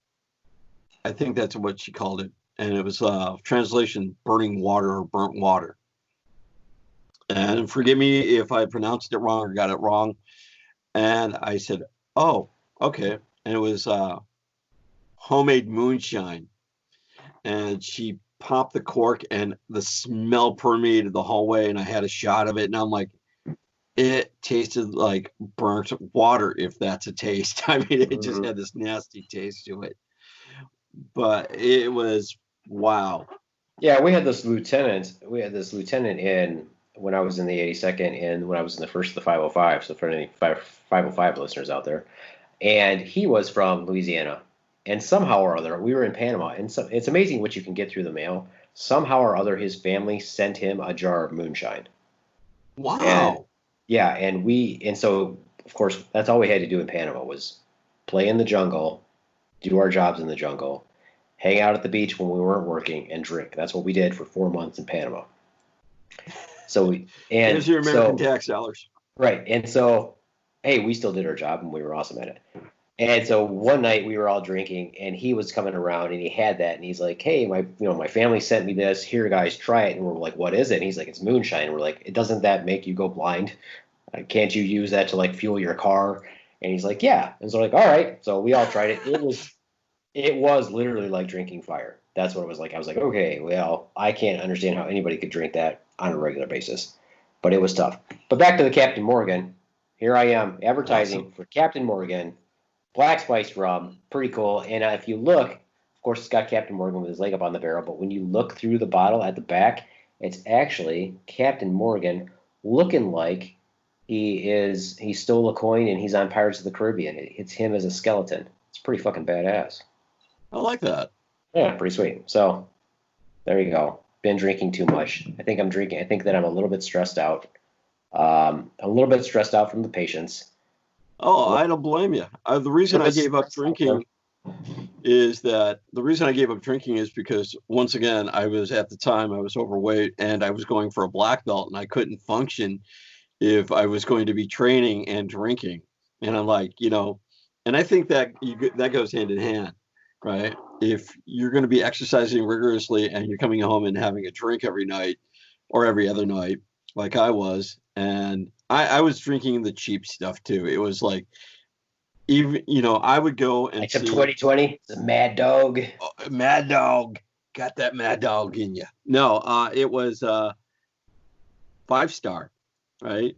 I think that's what she called it, and it was translation burning water or burnt water. And forgive me if I pronounced it wrong or got it wrong. And I said, "Oh, okay," and it was homemade moonshine, and she popped the cork and the smell permeated the hallway, and I had a shot of it, and I'm like, it tasted like burnt water, if that's a taste. I mean, it just had this nasty taste to it, but it was wow. Yeah, we had this lieutenant in when I was in the 82nd and when I was in the first of the 505, so for any 505 listeners out there, and he was from Louisiana. And somehow or other, we were in Panama, and it's amazing what you can get through the mail. Somehow or other, his family sent him a jar of moonshine. Wow. And so, of course, that's all we had to do in Panama was play in the jungle, do our jobs in the jungle, hang out at the beach when we weren't working, and drink. That's what we did for 4 months in Panama. So there's your American tax dollars. Right. And so, hey, we still did our job, and we were awesome at it. And so one night we were all drinking, and he was coming around, and he had that, and he's like, "Hey, my family sent me this. Here, guys, try it." And we're like, "What is it?" And he's like, "It's moonshine." And we're like, "Doesn't that make you go blind? Can't you use that to fuel your car?" And he's like, "Yeah." And so we're like, "All right." So we all tried it. It was literally like drinking fire. That's what it was like. I was like, okay, well, I can't understand how anybody could drink that on a regular basis, but it was tough. But back to the Captain Morgan. Here I am advertising for Captain Morgan. Black spiced rum, pretty cool. And if you look, of course, it's got Captain Morgan with his leg up on the barrel, but when you look through the bottle at the back, it's actually Captain Morgan looking like he stole a coin and he's on Pirates of the Caribbean. It's him as a skeleton. It's pretty fucking badass. I like that. Yeah, pretty sweet. So there you go. Been drinking too much. I think that I'm a little bit stressed out. A little bit stressed out from the patients. Oh, I don't blame you. The reason I gave up drinking is because, once again, I was overweight and I was going for a black belt, and I couldn't function if I was going to be training and drinking. And I'm like, and I think that that goes hand in hand, right? If you're going to be exercising rigorously and you're coming home and having a drink every night or every other night, like I was, and I was drinking the cheap stuff too. It was like, even, I would go and see 2020, the Mad Dog. Oh, Mad Dog. Got that Mad Dog in you. No, it was 5-star, right?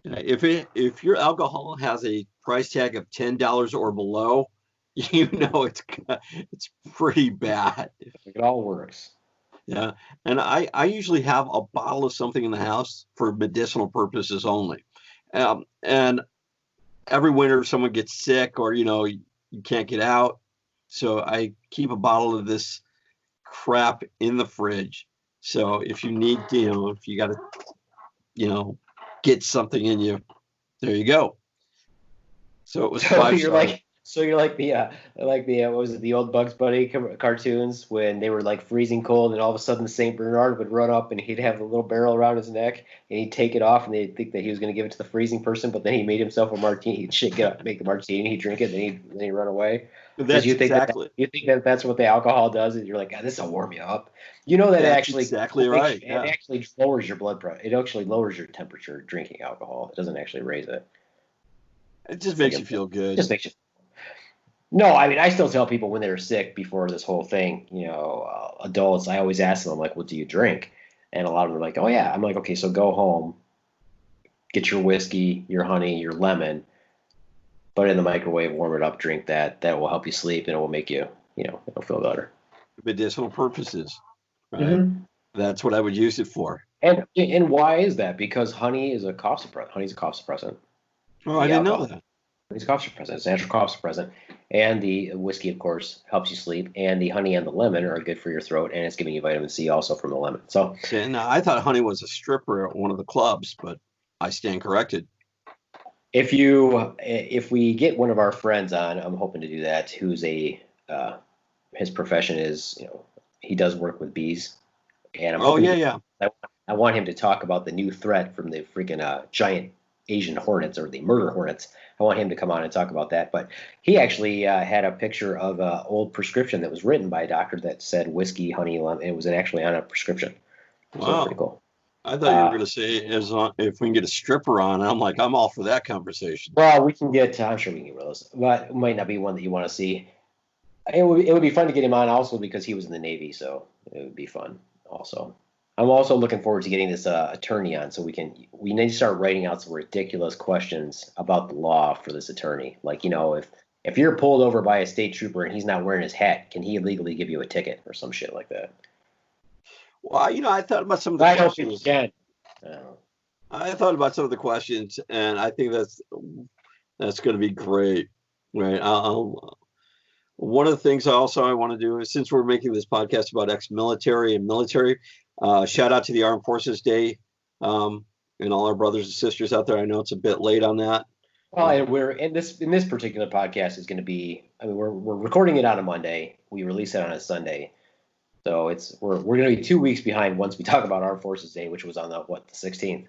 If your alcohol has a price tag of $10 or below, it's pretty bad. It all works. Yeah, and I usually have a bottle of something in the house for medicinal purposes only. And every winter someone gets sick or, you can't get out. So I keep a bottle of this crap in the fridge. So if you need, if you got to, get something in you, there you go. So it was 5 stars. So you're like the what was it, the old Bugs Bunny cartoons when they were like freezing cold, and all of a sudden Saint Bernard would run up and he'd have the little barrel around his neck and he'd take it off and they'd think that he was going to give it to the freezing person, but then he made himself a martini. He'd get up, make the martini, he'd drink it, then he'd run away. That's You think exactly. you think that that's what the alcohol does, and you're like, God, this will warm you up. You know that That's actually exactly right. Yeah. It actually lowers your blood pressure. It actually lowers your temperature drinking alcohol. It doesn't actually raise it. It just makes you feel good. It just makes you. No, I mean, I still tell people when they're sick before this whole thing, adults, I always ask them, I'm like, what do you drink? And a lot of them are like, oh, yeah. I'm like, okay, so go home, get your whiskey, your honey, your lemon, put it in the microwave, warm it up, drink that. That will help you sleep, and it will make you, it'll feel better. Medicinal purposes, right? Mm-hmm. That's what I would use it for. And why is that? Because honey is a cough suppressant. Honey's a cough suppressant. Oh, I didn't know that. It's a cough suppressant. It's a natural cough suppressant. And the whiskey, of course, helps you sleep. And the honey and the lemon are good for your throat. And it's giving you vitamin C also from the lemon. So, now, I thought honey was a stripper at one of the clubs, but I stand corrected. If we get one of our friends on, I'm hoping to do that, who's his profession is, he does work with bees. And I want him to talk about the new threat from the freaking giant Asian hornets or the murder hornets. I want him to come on and talk about that. But he actually had a picture of an old prescription that was written by a doctor that said whiskey, honey, lemon. It was actually on a prescription. So wow. Pretty cool. I thought you were going to say if we can get a stripper on. I'm like, I'm all for that conversation. Well, we can get, I'm sure we can get one of those. But it might not be one that you want to see. It would be fun to get him on also because he was in the Navy. So it would be fun also. I'm also looking forward to getting this attorney on, so we need to start writing out some ridiculous questions about the law for this attorney. Like, if you're pulled over by a state trooper and he's not wearing his hat, can he legally give you a ticket or some shit like that? Well, I thought about some of the questions. I thought about some of the questions, and I think that's going to be great, right? One of the things I want to do is, since we're making this podcast about ex-military and military, shout out to the Armed Forces Day, and all our brothers and sisters out there. I know it's a bit late on that. Well, and we're in this particular podcast is going to be. I mean, we're recording it on a Monday. We release it on a Sunday, so we're going to be 2 weeks behind once we talk about Armed Forces Day, which was on the 16th.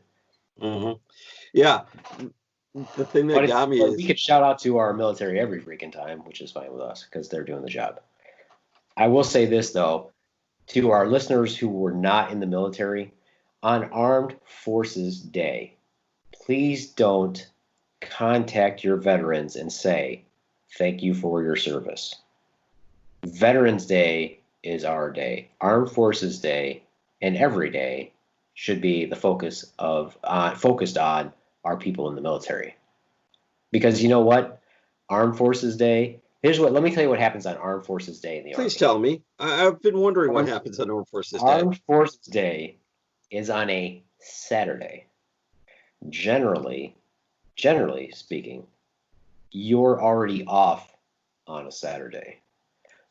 Mm-hmm. Yeah. The thing that got me is we could shout out to our military every freaking time, which is fine with us because they're doing the job. I will say this though, to our listeners who were not in the military, on Armed Forces Day, please don't contact your veterans and say, thank you for your service. Veterans Day is our day. Armed Forces Day and every day should be the focused on our people in the military. Because you know what? Armed Forces Day, let me tell you what happens on Armed Forces Day in the Army. Please tell me. I've been wondering what happens on Armed Forces Day. Armed Forces Day is on a Saturday. Generally speaking, you're already off on a Saturday.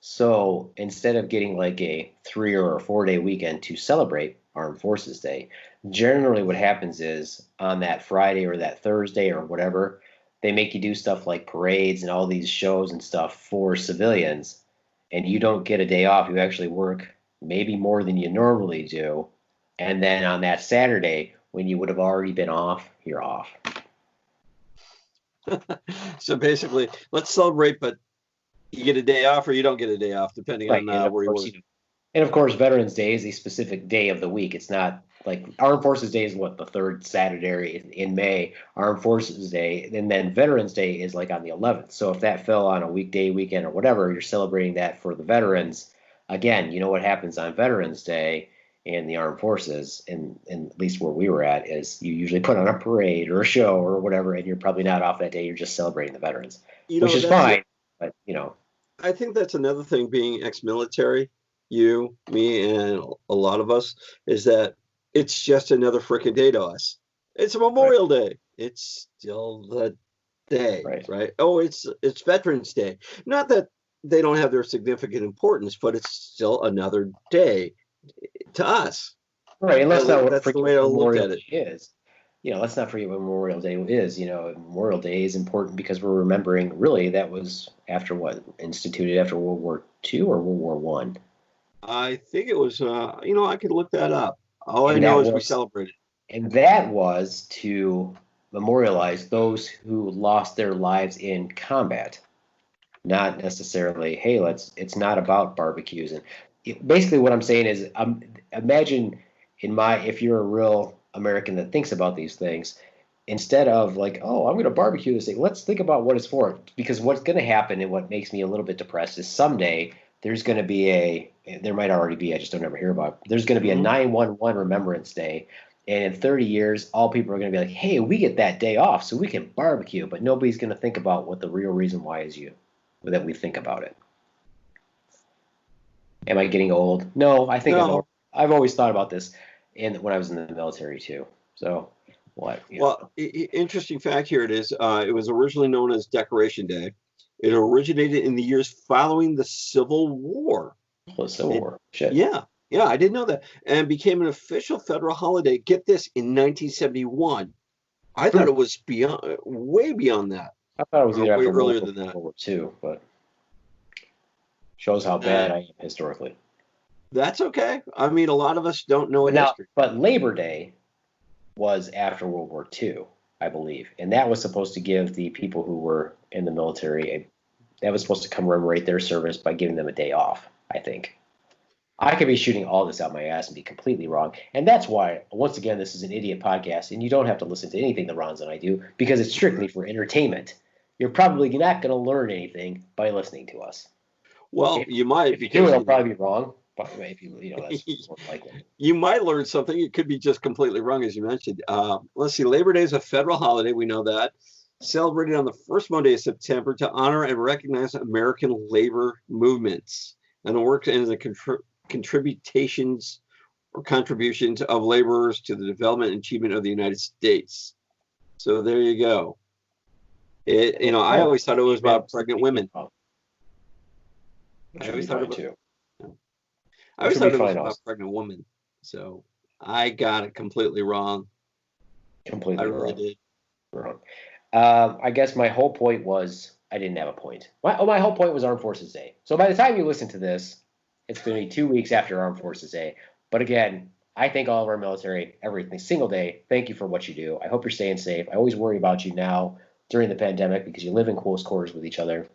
So instead of getting like a 3 or a 4 day weekend to celebrate Armed Forces Day, generally what happens is on that Friday or that Thursday or whatever, they make you do stuff like parades and all these shows and stuff for civilians, and you don't get a day off. You actually work maybe more than you normally do. And then on that Saturday, when you would have already been off, you're off. So basically, let's celebrate, but you get a day off or you don't get a day off, depending on where you work. And of course, Veterans Day is a specific day of the week. It's not like Armed Forces Day is the third Saturday in May. Armed Forces Day, and then Veterans Day is like on the 11th. So if that fell on a weekday, weekend, or whatever, you're celebrating that for the veterans. Again, you know what happens on Veterans Day in the Armed Forces, and at least where we were at, is you usually put on a parade or a show or whatever, and you're probably not off that day. You're just celebrating the veterans, which is fine. But I think that's another thing, being ex-military. You, me, and a lot of us, is that it's just another freaking day to us. It's a Memorial Day. It's still the day, right? Oh, it's Veterans Day. Not that they don't have their significant importance, but it's still another day to us. Right, unless that's the way I looked at it is. let's not forget what Memorial Day is. Memorial Day is important because we're remembering, really, that was after what? Instituted after World War II or World War One? I think it was, I could look that up. All I And know that is we was, celebrated. and that was to memorialize those who lost their lives in combat. Not necessarily, hey, it's not about barbecues. And basically what I'm saying is, imagine if you're a real American that thinks about these things, instead of like, oh, I'm going to barbecue this thing, let's think about what it's for. Because what's going to happen, and what makes me a little bit depressed, is someday there's going to be there might already be, I just don't ever hear about it. There's going to be a 9/11 Remembrance Day. And in 30 years, all people are going to be like, hey, we get that day off so we can barbecue. But nobody's going to think about what the real reason why is that we think about it. Am I getting old? No, I think No. I've always thought about this when I was in the military too. So what? Well, interesting fact here it is. It was originally known as Decoration Day. It originated in the years following the Civil War. The Civil War. Shit. Yeah, I didn't know that. And became an official federal holiday. Get this, in 1971. I thought it was way beyond that. I thought it was either way after earlier than that. World War II, but shows how bad I am historically. That's okay. I mean, a lot of us don't know history. But Labor Day was after World War II, I believe, and that was supposed to give the people who were in the military that was supposed to commemorate their service by giving them a day off. I think. I could be shooting all this out my ass and be completely wrong, and that's why, once again, this is an idiot podcast, and you don't have to listen to anything that Ronz and I do because it's strictly for entertainment. You're probably not going to learn anything by listening to us. Well, you might. If you do, it'll probably be wrong. But if that's more likely. You might learn something. It could be just completely wrong, as you mentioned. Let's see. Labor Day is a federal holiday. We know that. Celebrated on the first Monday of September to honor and recognize American labor movements and the work and the contributions of laborers to the development and achievement of the United States. So there you go. I always thought it was about pregnant women. I always thought it was about pregnant women. So I got it completely wrong. Completely wrong. I really did. Wrong. I guess my whole point was I didn't have a point. My whole point was Armed Forces Day. So by the time you listen to this, it's going to be 2 weeks after Armed Forces Day. But again, I thank all of our military every single day. Thank you for what you do. I hope you're staying safe. I always worry about you now during the pandemic because you live in close quarters with each other.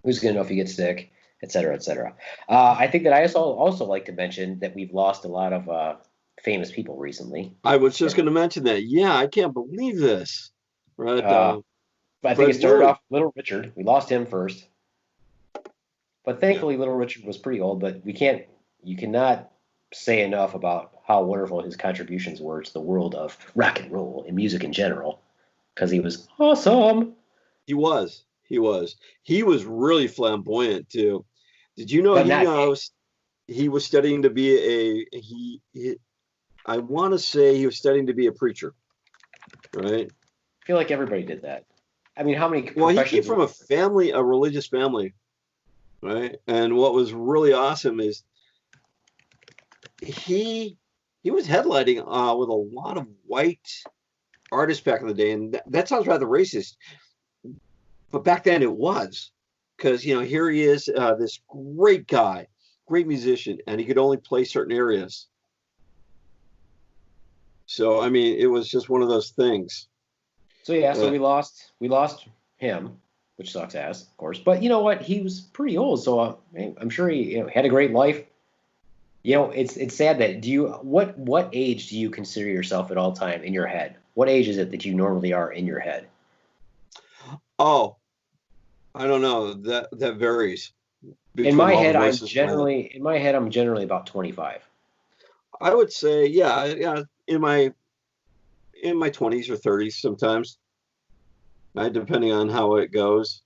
Who's going to know if you get sick, et cetera, et cetera. I think that I also like to mention that we've lost a lot of famous people recently. I was just going to mention that. Yeah, I can't believe this. Right. But I think it started off Little Richard. We lost him first. But thankfully, Little Richard was pretty old. But you cannot say enough about how wonderful his contributions were to the world of rock and roll and music in general, because he was awesome. He was really flamboyant too. Did you know he was studying to be I want to say he was studying to be a preacher, right? I feel like everybody did that. I mean, how many? Well, he came from a religious family, right? And what was really awesome is he was headlighting with a lot of white artists back in the day, and that sounds rather racist, but back then it was, because here he is, this great guy, great musician, and he could only play certain areas. So I mean, it was just one of those things. So so we lost him, which sucks ass, of course. But you know what? He was pretty old, so I'm sure he had a great life. It's sad that what age do you consider yourself at all time in your head? What age is it that you normally are in your head? Oh, I don't know. That varies. In my head, I'm generally about 25. I would say, yeah, in my 20s or 30s sometimes, depending on how it goes.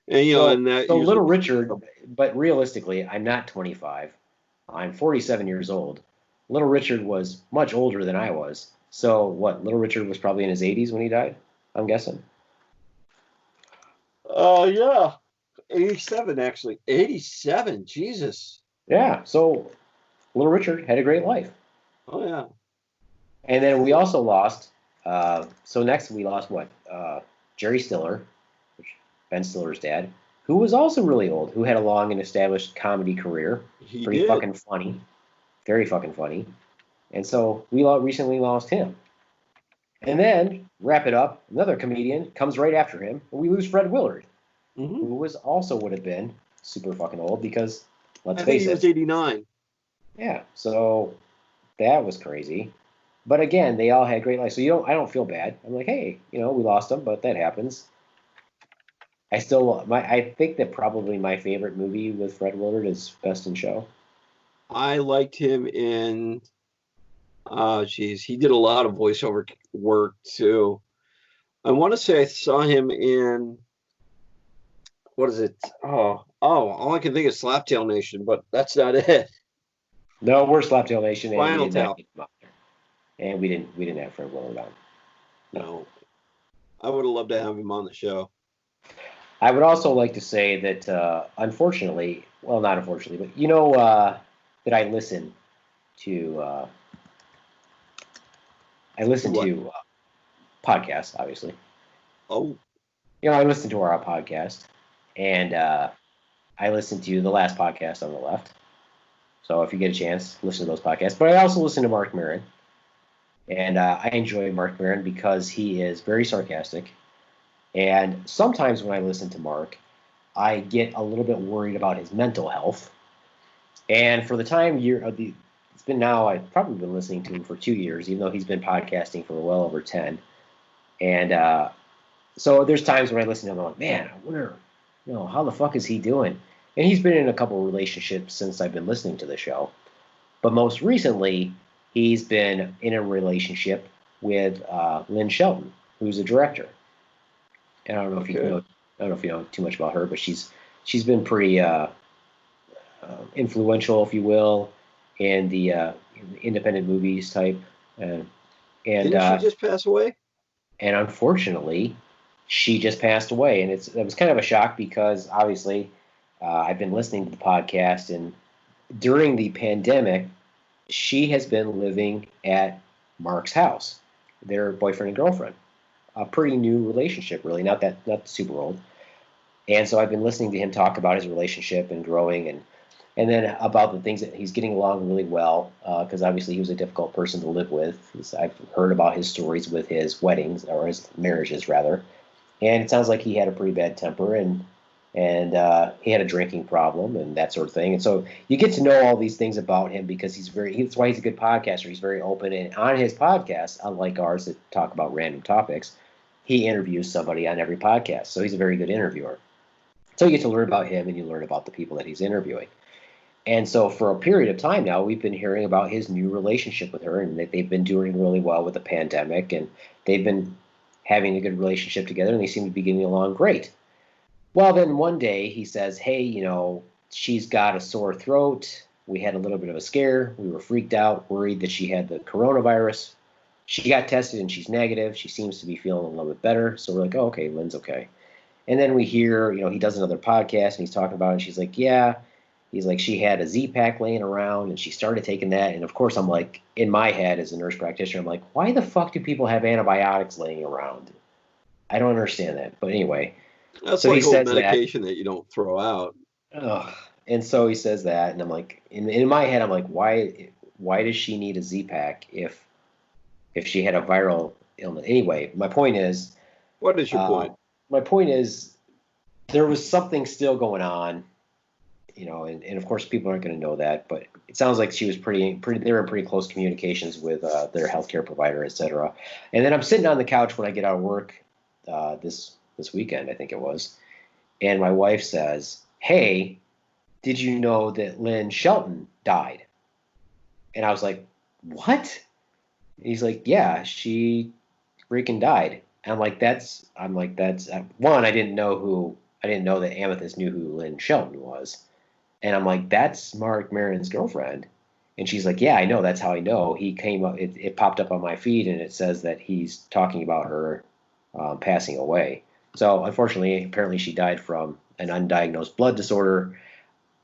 And Little Richard, but realistically, I'm not 25. I'm 47 years old. Little Richard was much older than I was. So what? Little Richard was probably in his 80s when he died, I'm guessing. Yeah, 87 actually. 87, Jesus. Yeah. So Little Richard had a great life. Oh yeah. And then we also lost So next we lost what? Jerry Stiller, which Ben Stiller's dad, who was also really old, who had a long and established comedy career. He Pretty did. fucking funny. Very fucking funny. And so we recently lost him. And then, wrap it up, another comedian comes right after him, and we lose Fred Willard, Mm-hmm. who would have been super fucking old because, let's I think face he it. was 89. Yeah, so that was crazy. But again, they all had great lives. So I don't feel bad. I'm like, hey, we lost them, but that happens. I think that probably my favorite movie with Fred Willard is Best in Show. I liked him in, he did a lot of voiceover work too. I want to say I saw him in, what is it? All I can think is SlapTail Nation, but that's not it. No, we're SlapTail Nation, and Final we did not Tale. get him out there. And we didn't have Fred Willard on. No. I would have loved to have him on the show. I would also like to say that, unfortunately, well, not unfortunately, but that I listen to. To podcasts, obviously. Oh. I listen to our podcast, and I listen to the last podcast on the left. So if you get a chance, listen to those podcasts. But I also listen to Mark Maron, and I enjoy Mark Maron because he is very sarcastic. And sometimes when I listen to Mark, I get a little bit worried about his mental health. And for the time it's been now, I've probably been listening to him for 2 years, even though he's been podcasting for well over 10. And so there's times when I listen to him, I'm like, man, I wonder, how the fuck is he doing? And he's been in a couple of relationships since I've been listening to the show. But most recently, he's been in a relationship with Lynn Shelton, who's a director. And I don't know if you know too much about her, but she's been pretty influential, if you will, in the independent movies type. And didn't she just pass away? And unfortunately, she just passed away, and it was kind of a shock because obviously I've been listening to the podcast, and during the pandemic, she has been living at Mark's house, their boyfriend and girlfriend. A pretty new relationship, really, not super old. And so I've been listening to him talk about his relationship and growing, and then about the things that he's getting along really well, because obviously he was a difficult person to live with. I've heard about his stories with his weddings, or his marriages rather, and it sounds like he had a pretty bad temper, and he had a drinking problem and that sort of thing. And so you get to know all these things about him because that's why he's a good podcaster. He's very open, and on his podcast, unlike ours that talk about random topics, he interviews somebody on every podcast. So he's a very good interviewer. So you get to learn about him, and you learn about the people that he's interviewing. And so for a period of time now, we've been hearing about his new relationship with her, and that they've been doing really well with the pandemic, and they've been having a good relationship together, and they seem to be getting along great. Well, then one day he says, hey, she's got a sore throat. We had a little bit of a scare. We were freaked out, worried that she had the coronavirus. She got tested and she's negative. She seems to be feeling a little bit better. So we're like, oh, okay, Lynn's okay. And then we hear, he does another podcast and he's talking about it. And she's like, yeah. He's like, she had a Z-Pack laying around and she started taking that. And of course, I'm like, in my head as a nurse practitioner, I'm like, why the fuck do people have antibiotics laying around? I don't understand that. But anyway. That's so like old medication that you don't throw out. Ugh. And so he says that. And I'm like, in my head, I'm like, why does she need a Z-Pack if she had a viral illness? Anyway, my point is. What is your point? My point is there was something still going on, and of course people aren't going to know that, but it sounds like she was they were in pretty close communications with their healthcare provider, et cetera. And then I'm sitting on the couch when I get out of work this weekend, I think it was, and my wife says, hey, did you know that Lynn Shelton died? And I was like, what? And he's like, yeah, she freaking died. And I'm like, that's one, I didn't know that Amethyst knew who Lynn Shelton was. And I'm like, that's Mark Maron's girlfriend. And she's like, yeah, I know. That's how I know. He came up, it popped up on my feed, and it says that he's talking about her passing away. So unfortunately, apparently she died from an undiagnosed blood disorder,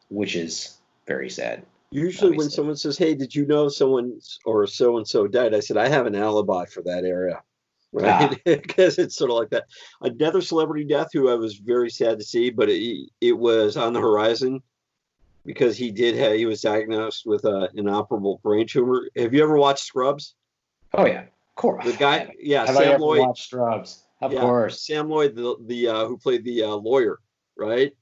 which is very sad. Usually obviously. When someone says, hey, did you know someone or so-and-so died? I said, I have an alibi for that area. right? Because it's sort of like that. Another celebrity death who I was very sad to see, but it was on the horizon because he was diagnosed with an inoperable brain tumor. Have you ever watched Scrubs? Oh yeah, of course. The guy, yeah, Have I Sam ever Lloyd. watched Scrubs? Of course. Sam Lloyd, the who played the lawyer, right?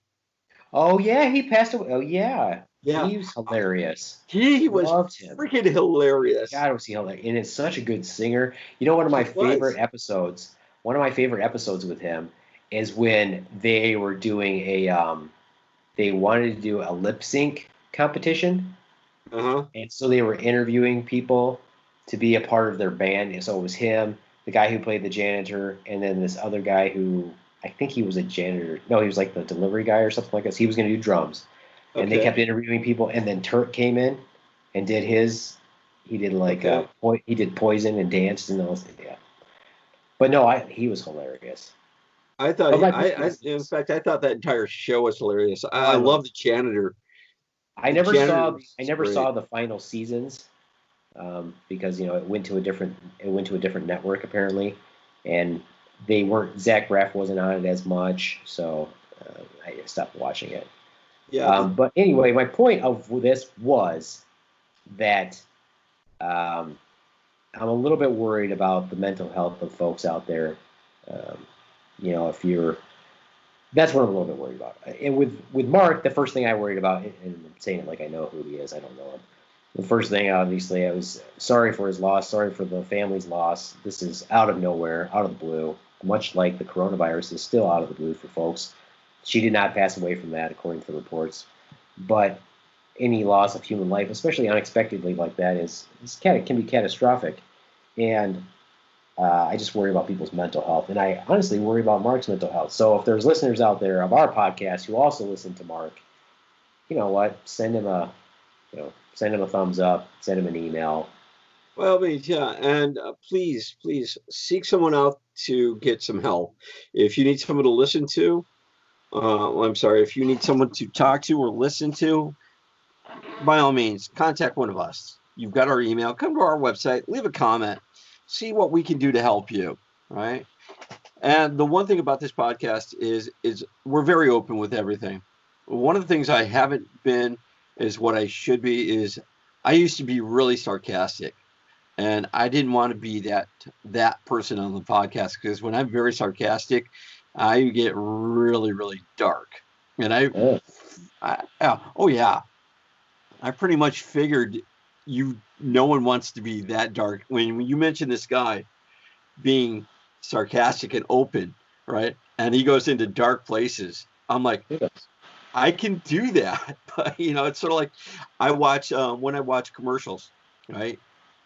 Oh yeah, he passed away. Oh yeah, Yeah, he was hilarious. he was Loved him. freaking hilarious. God, was he hilarious? And it's such a good singer. You know, one of my favorite episodes. One of my favorite episodes with him is when they were doing they wanted to do a lip sync competition. And so they were interviewing people to be a part of their band. And so it was him, the guy who played the janitor, and then this other guy who I think he was a janitor. No, he was like the delivery guy or something like this. He was going to do drums. And they kept interviewing people. And then Turk came in and did his. He did like he did Poison and danced and all this. Yeah. But no, he was hilarious. I thought, in fact, I thought that entire show was hilarious. I love the janitor. I never saw the final seasons because it went to a different network apparently, and Zach Braff wasn't on it as much, so I stopped watching it. Yeah. But anyway, my point of this was that I'm a little bit worried about the mental health of folks out there. That's what I'm a little bit worried about. And with Mark, the first thing I worried about, and I'm saying it like I know who he is, I don't know him. The first thing, obviously, I was sorry for his loss, sorry for the family's loss. This is out of nowhere, out of the blue, much like the coronavirus is still out of the blue for folks. She did not pass away from that, according to the reports. But any loss of human life, especially unexpectedly like that, can be catastrophic. And I just worry about people's mental health, and I honestly worry about Mark's mental health. So if there's listeners out there of our podcast who also listen to Mark, you know what? Send him a thumbs up, send him an email. Well, yeah, and please seek someone out to get some help. If you need someone to listen to, if you need someone to talk to or listen to, by all means, contact one of us. You've got our email. Come to our website, leave a comment. See what we can do to help you, right? And the one thing about this podcast is we're very open with everything. One of the things I haven't been is what I should be is I used to be really sarcastic, and I didn't want to be that person on the podcast because when I'm very sarcastic, I get really, really dark. And I pretty much figured no one wants to be that dark. When you mention this guy being sarcastic and open, right? And he goes into dark places. I'm like, I can do that. But, it's sort of like when I watch commercials, right?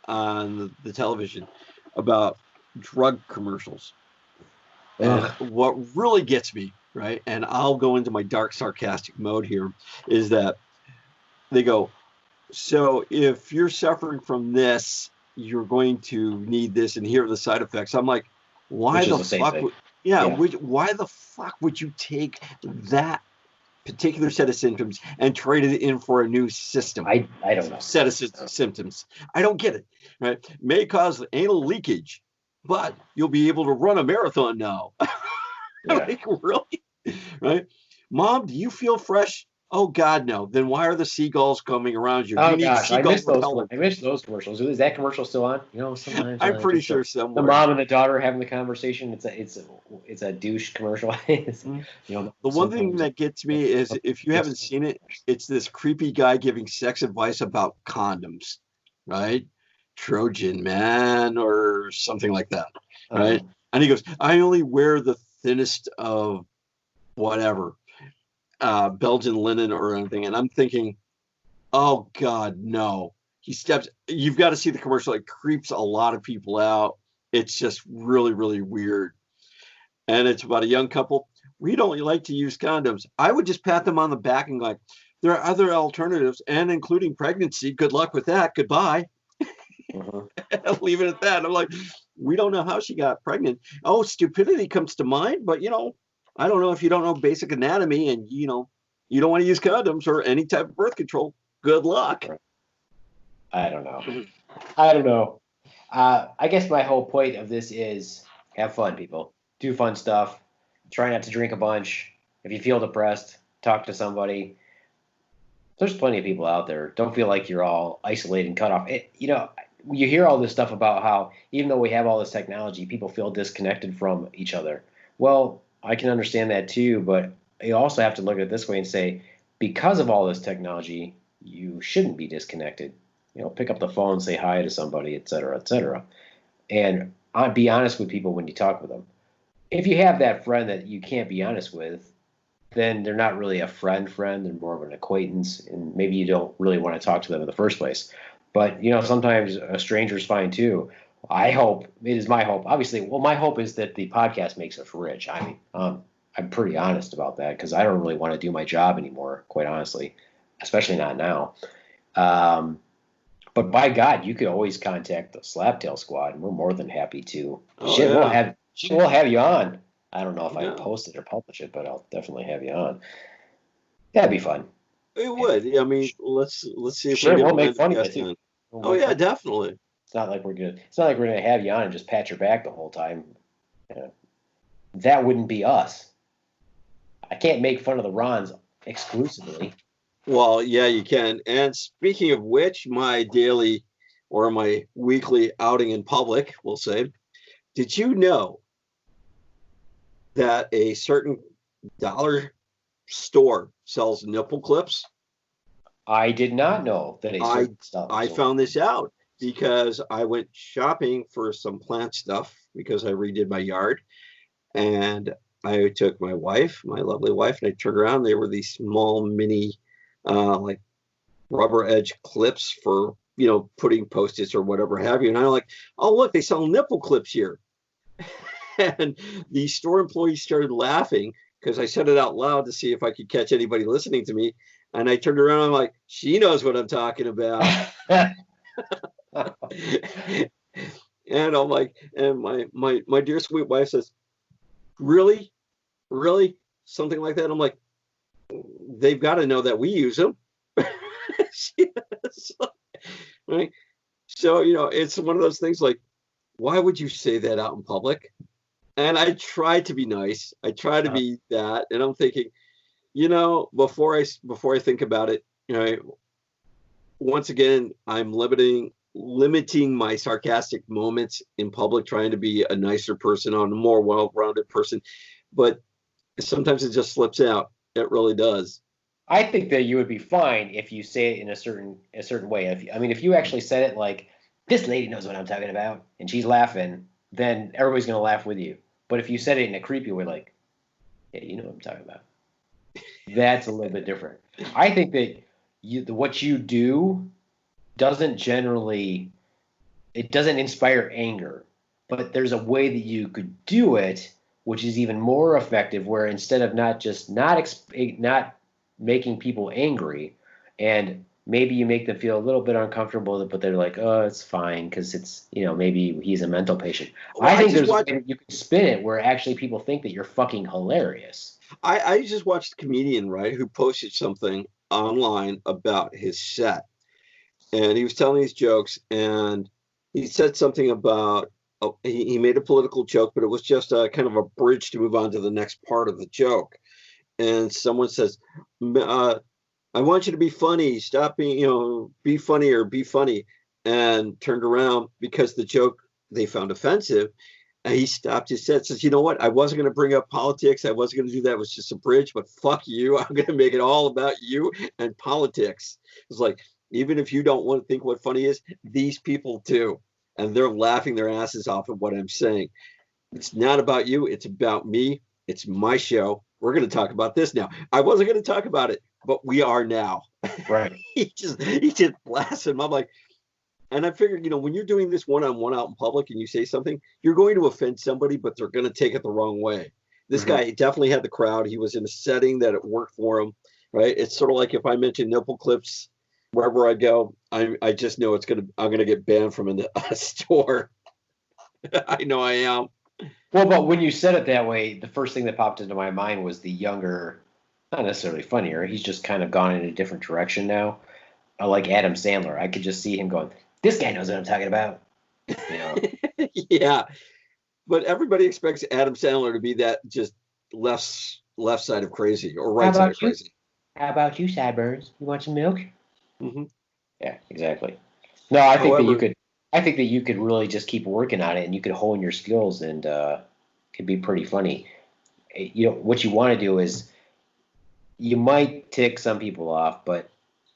On the television about drug commercials. And what really gets me, right? And I'll go into my dark sarcastic mode here is that they go, so if you're suffering from this, you're going to need this, and here are the side effects. I'm like, why the fuck would you take that particular set of symptoms and trade it in for a new system? I don't know. Set of symptoms. I don't get it. Right? May cause anal leakage, but you'll be able to run a marathon now. Like, really? Right? Mom, do you feel fresh? Oh, God, no. Then why are the seagulls coming around you? Oh, gosh, I miss those commercials. Is that commercial still on? Sometimes I'm pretty sure somewhere. The mom and the daughter having the conversation. It's a douche commercial. The one thing that gets me is if you haven't seen it, it's this creepy guy giving sex advice about condoms, right? Trojan man or something like that, right? And he goes, I only wear the thinnest of whatever. Belgian linen or anything, and I'm thinking, oh God, no. You've got to see the commercial. It creeps a lot of people out. It's just really, really weird. And it's about a young couple. We don't like to use condoms. I would just pat them on the back and like, there are other alternatives, and including pregnancy. Good luck with that. Goodbye. Leave it at that. I'm like, we don't know how she got pregnant. Oh, stupidity comes to mind, but I don't know if you don't know basic anatomy and, you don't want to use condoms or any type of birth control. Good luck. I don't know. I guess my whole point of this is Have fun, people. Do fun stuff. Try not to drink a bunch. If you feel depressed, talk to somebody. There's plenty of people out there. Don't feel like you're all isolated and cut off. You hear all this stuff about how even though we have all this technology, people feel disconnected from each other. Well, I can understand that too, but you also have to look at it this way and say, because of all this technology, you shouldn't be disconnected. Pick up the phone, say hi to somebody, et cetera, et cetera. And be honest with people when you talk with them. If you have that friend that you can't be honest with, then they're not really a friend, they're more of an acquaintance, and maybe you don't really want to talk to them in the first place. But sometimes a stranger's fine too. I hope it is my hope. Obviously, well, my hope is that the podcast makes us rich. I mean, I'm pretty honest about that because I don't really want to do my job anymore, quite honestly, especially not now. But by God, you could always contact the SlapTail Squad, and we're more than happy to. Oh, Shit, yeah. we'll have you on. I don't know if I Yeah. post it or publish it, but I'll definitely have you on. That'd be fun. It would. I mean, let's see if Sure, we we'll can make land fun a of it guest too. on. We'll Oh make yeah, fun. definitely. It's not like we're gonna have you on and just pat your back the whole time. That wouldn't be us. I can't make fun of the Ronz exclusively. Well, yeah, you can. And speaking of which, my daily or my weekly outing in public, we'll say, did you know that a certain dollar store sells nipple clips? I did not know that a certain stuff. I found this out because I went shopping for some plant stuff because I redid my yard, and I took my wife, my lovely wife, and I turned around. They were these small mini, like rubber edge clips for putting post-its or whatever have you. And I'm like, oh look, they sell nipple clips here. And the store employee started laughing because I said it out loud to see if I could catch anybody listening to me. And I turned around, I'm like, she knows what I'm talking about. And I'm like, and my dear sweet wife says, really? Really? Something like that? I'm like, they've got to know that we use them. Right? So, it's one of those things like, why would you say that out in public? And I try to be nice. I try to be that. And I'm thinking, before I think about it, once again, I'm limiting my sarcastic moments in public, trying to be a nicer person, a more well-rounded person. But sometimes it just slips out. It really does. I think that you would be fine if you say it in a certain way. If you actually said it like, this lady knows what I'm talking about, and she's laughing, then everybody's gonna laugh with you. But if you said it in a creepy way, like, yeah, you know what I'm talking about, that's a little bit different. I think that what you do doesn't inspire anger, but there's a way that you could do it, which is even more effective. Where instead of not making people angry, and maybe you make them feel a little bit uncomfortable, but they're like, oh, it's fine because it's maybe he's a mental patient. Well, I think there's a way that you can spin it where actually people think that you're fucking hilarious. I just watched a comedian, right, who posted something online about his set, and he was telling these jokes, and he said something about he made a political joke, but it was just a kind of a bridge to move on to the next part of the joke. And someone says, I want you to be funny. Stop being, be funny or be funny. And turned around because the joke they found offensive. And he stopped his set, says, you know what? I wasn't going to bring up politics. I wasn't going to do that. It was just a bridge, but fuck you. I'm going to make it all about you and politics. It's like, even if you don't want to think what funny is, these people do. And they're laughing their asses off at what I'm saying. It's not about you. It's about me. It's my show. We're going to talk about this now. I wasn't going to talk about it, but we are now. Right. he just blasted him. I'm like, and I figured, when you're doing this one-on-one out in public and you say something, you're going to offend somebody, but they're going to take it the wrong way. This guy definitely had the crowd. He was in a setting that it worked for him, right? It's sort of like if I mention nipple clips wherever I go, I just know I'm going to get banned from a store. I know I am. Well, but when you said it that way, the first thing that popped into my mind was the younger, not necessarily funnier. He's just kind of gone in a different direction now. Like Adam Sandler. I could just see him going, this guy knows what I'm talking about. Yeah. But everybody expects Adam Sandler to be that just left side of crazy or How right side of about you? crazy. How about you, Sideburns? You want some milk? Hmm. Yeah, exactly. No, I think that you However, could. I think that you could really just keep working on it, and you could hone your skills, and could be pretty funny. You know what you want to do is you might tick some people off, but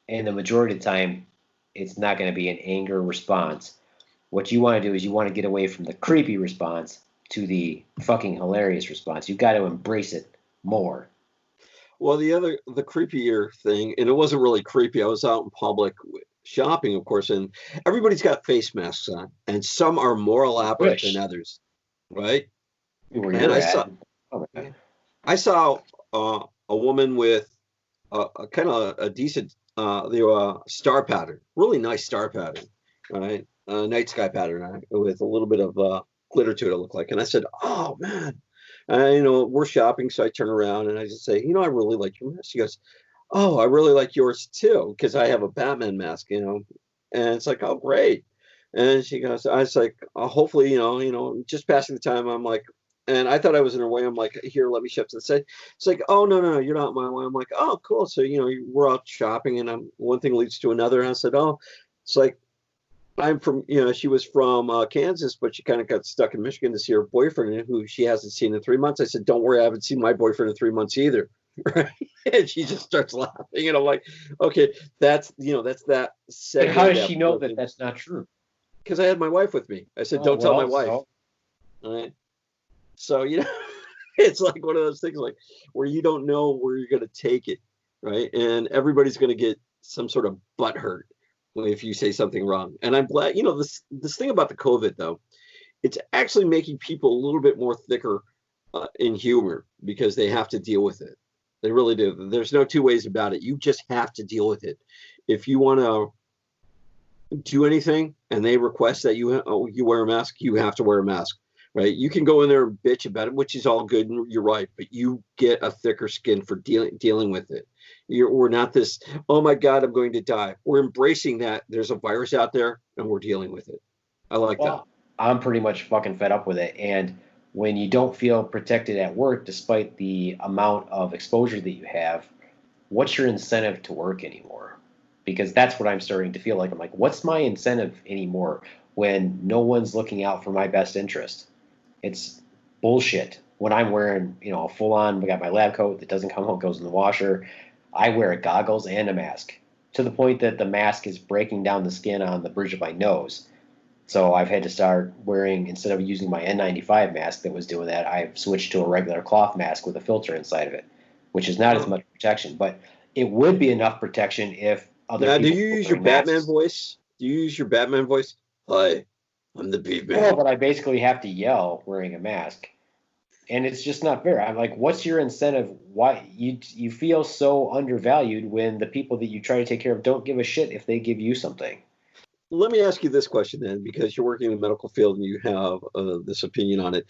in the majority of the time, it's not going to be an anger response. What you want to do is you want to get away from the creepy response to the fucking hilarious response. You've got to embrace it more. well, the creepier thing, and it wasn't really creepy. I was out in public shopping, of course, and everybody's got face masks on, and some are more elaborate than Wish others, right? where And you're at. Oh, man. I saw a woman with a kind of a decent star pattern, really nice star pattern, right? Night sky pattern with a little bit of glitter to it. It looked like, and I said, "Oh man." We're shopping, so I turn around and I just say, I really like your mask. She goes, "Oh, I really like yours too," because I have a Batman mask, and it's like, "Oh, great." And she goes, I was like, hopefully, just passing the time. I'm like, and I thought I was in her way. I'm like, here, let me shift to the side. It's like, oh, no, no, you're not in my way. I'm like, oh, cool. So, we're out shopping and one thing leads to another. And I said, oh, it's like, I'm from, she was from Kansas, but she kind of got stuck in Michigan to see her boyfriend who she hasn't seen in 3 months. I said, don't worry, I haven't seen my boyfriend in 3 months either. Right. And she just starts laughing. And I'm like, okay, that's that But segment. how does she know that that's not true? Because I had my wife with me. I said, don't tell my wife. All right. So, it's like one of those things like where you don't know where you're going to take it. Right. And everybody's going to get some sort of butt hurt if you say something wrong. And I'm glad, this thing about the COVID, though, it's actually making people a little bit more thicker in humor because they have to deal with it. They really do. There's no two ways about it. You just have to deal with it. If you want to do anything and they request that you wear a mask, you have to wear a mask, right? You can go in there and bitch about it, which is all good, and you're right, but you get a thicker skin for dealing with it. We're not this, oh my God, I'm going to die. We're embracing that there's a virus out there and we're dealing with it. I like that. I'm pretty much fucking fed up with it. And when you don't feel protected at work, despite the amount of exposure that you have, what's your incentive to work anymore? Because that's what I'm starting to feel like. I'm like, what's my incentive anymore when no one's looking out for my best interest? It's bullshit. When I'm wearing, a full on, I got my lab coat that doesn't come home, goes in the washer. I wear goggles and a mask to the point that the mask is breaking down the skin on the bridge of my nose. So I've had to start wearing, instead of using my N95 mask that was doing that, I've switched to a regular cloth mask with a filter inside of it, which is not as much protection, but it would be enough protection if other people. Do you use your Batman voice? Do you use your Batman voice? Hi, I'm the Beaveman. Well, but I basically have to yell wearing a mask. And it's just not fair. I'm like, what's your incentive? Why you feel so undervalued when the people that you try to take care of don't give a shit if they give you something? Let me ask you this question then, because you're working in the medical field and you have this opinion on it.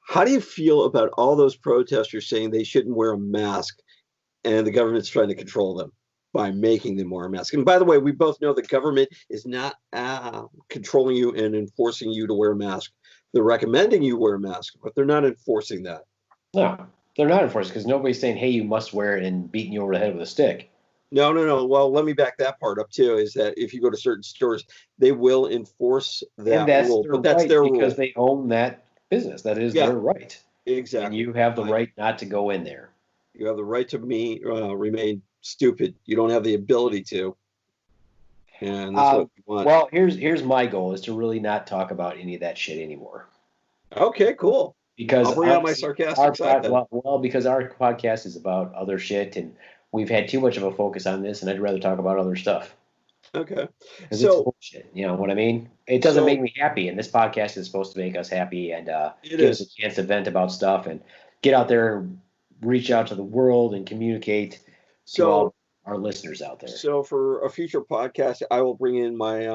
How do you feel about all those protesters saying they shouldn't wear a mask and the government's trying to control them by making them wear a mask? And by the way, we both know the government is not controlling you and enforcing you to wear a mask. They're recommending you wear a mask, but they're not enforcing that. No, they're not enforcing because nobody's saying, hey, you must wear it and beating you over the head with a stick. No. Well, let me back that part up too. Is that if you go to certain stores, they will enforce that rule, but that's their rule because they own that business. That is their right. Exactly. And you have the right not to go in there. You have the right to remain stupid. You don't have the ability to. And that's what we want. Well, here's my goal is to really not talk about any of that shit anymore. Okay, cool. Because I'll bring out my sarcastic side. Well, because our podcast is about other shit, and we've had too much of a focus on this, and I'd rather talk about other stuff. Okay. Because it's bullshit. You know what I mean? It doesn't make me happy, and this podcast is supposed to make us happy and give us a chance to vent about stuff and get out there and reach out to the world and communicate to all our listeners out there. So for a future podcast, I will bring in my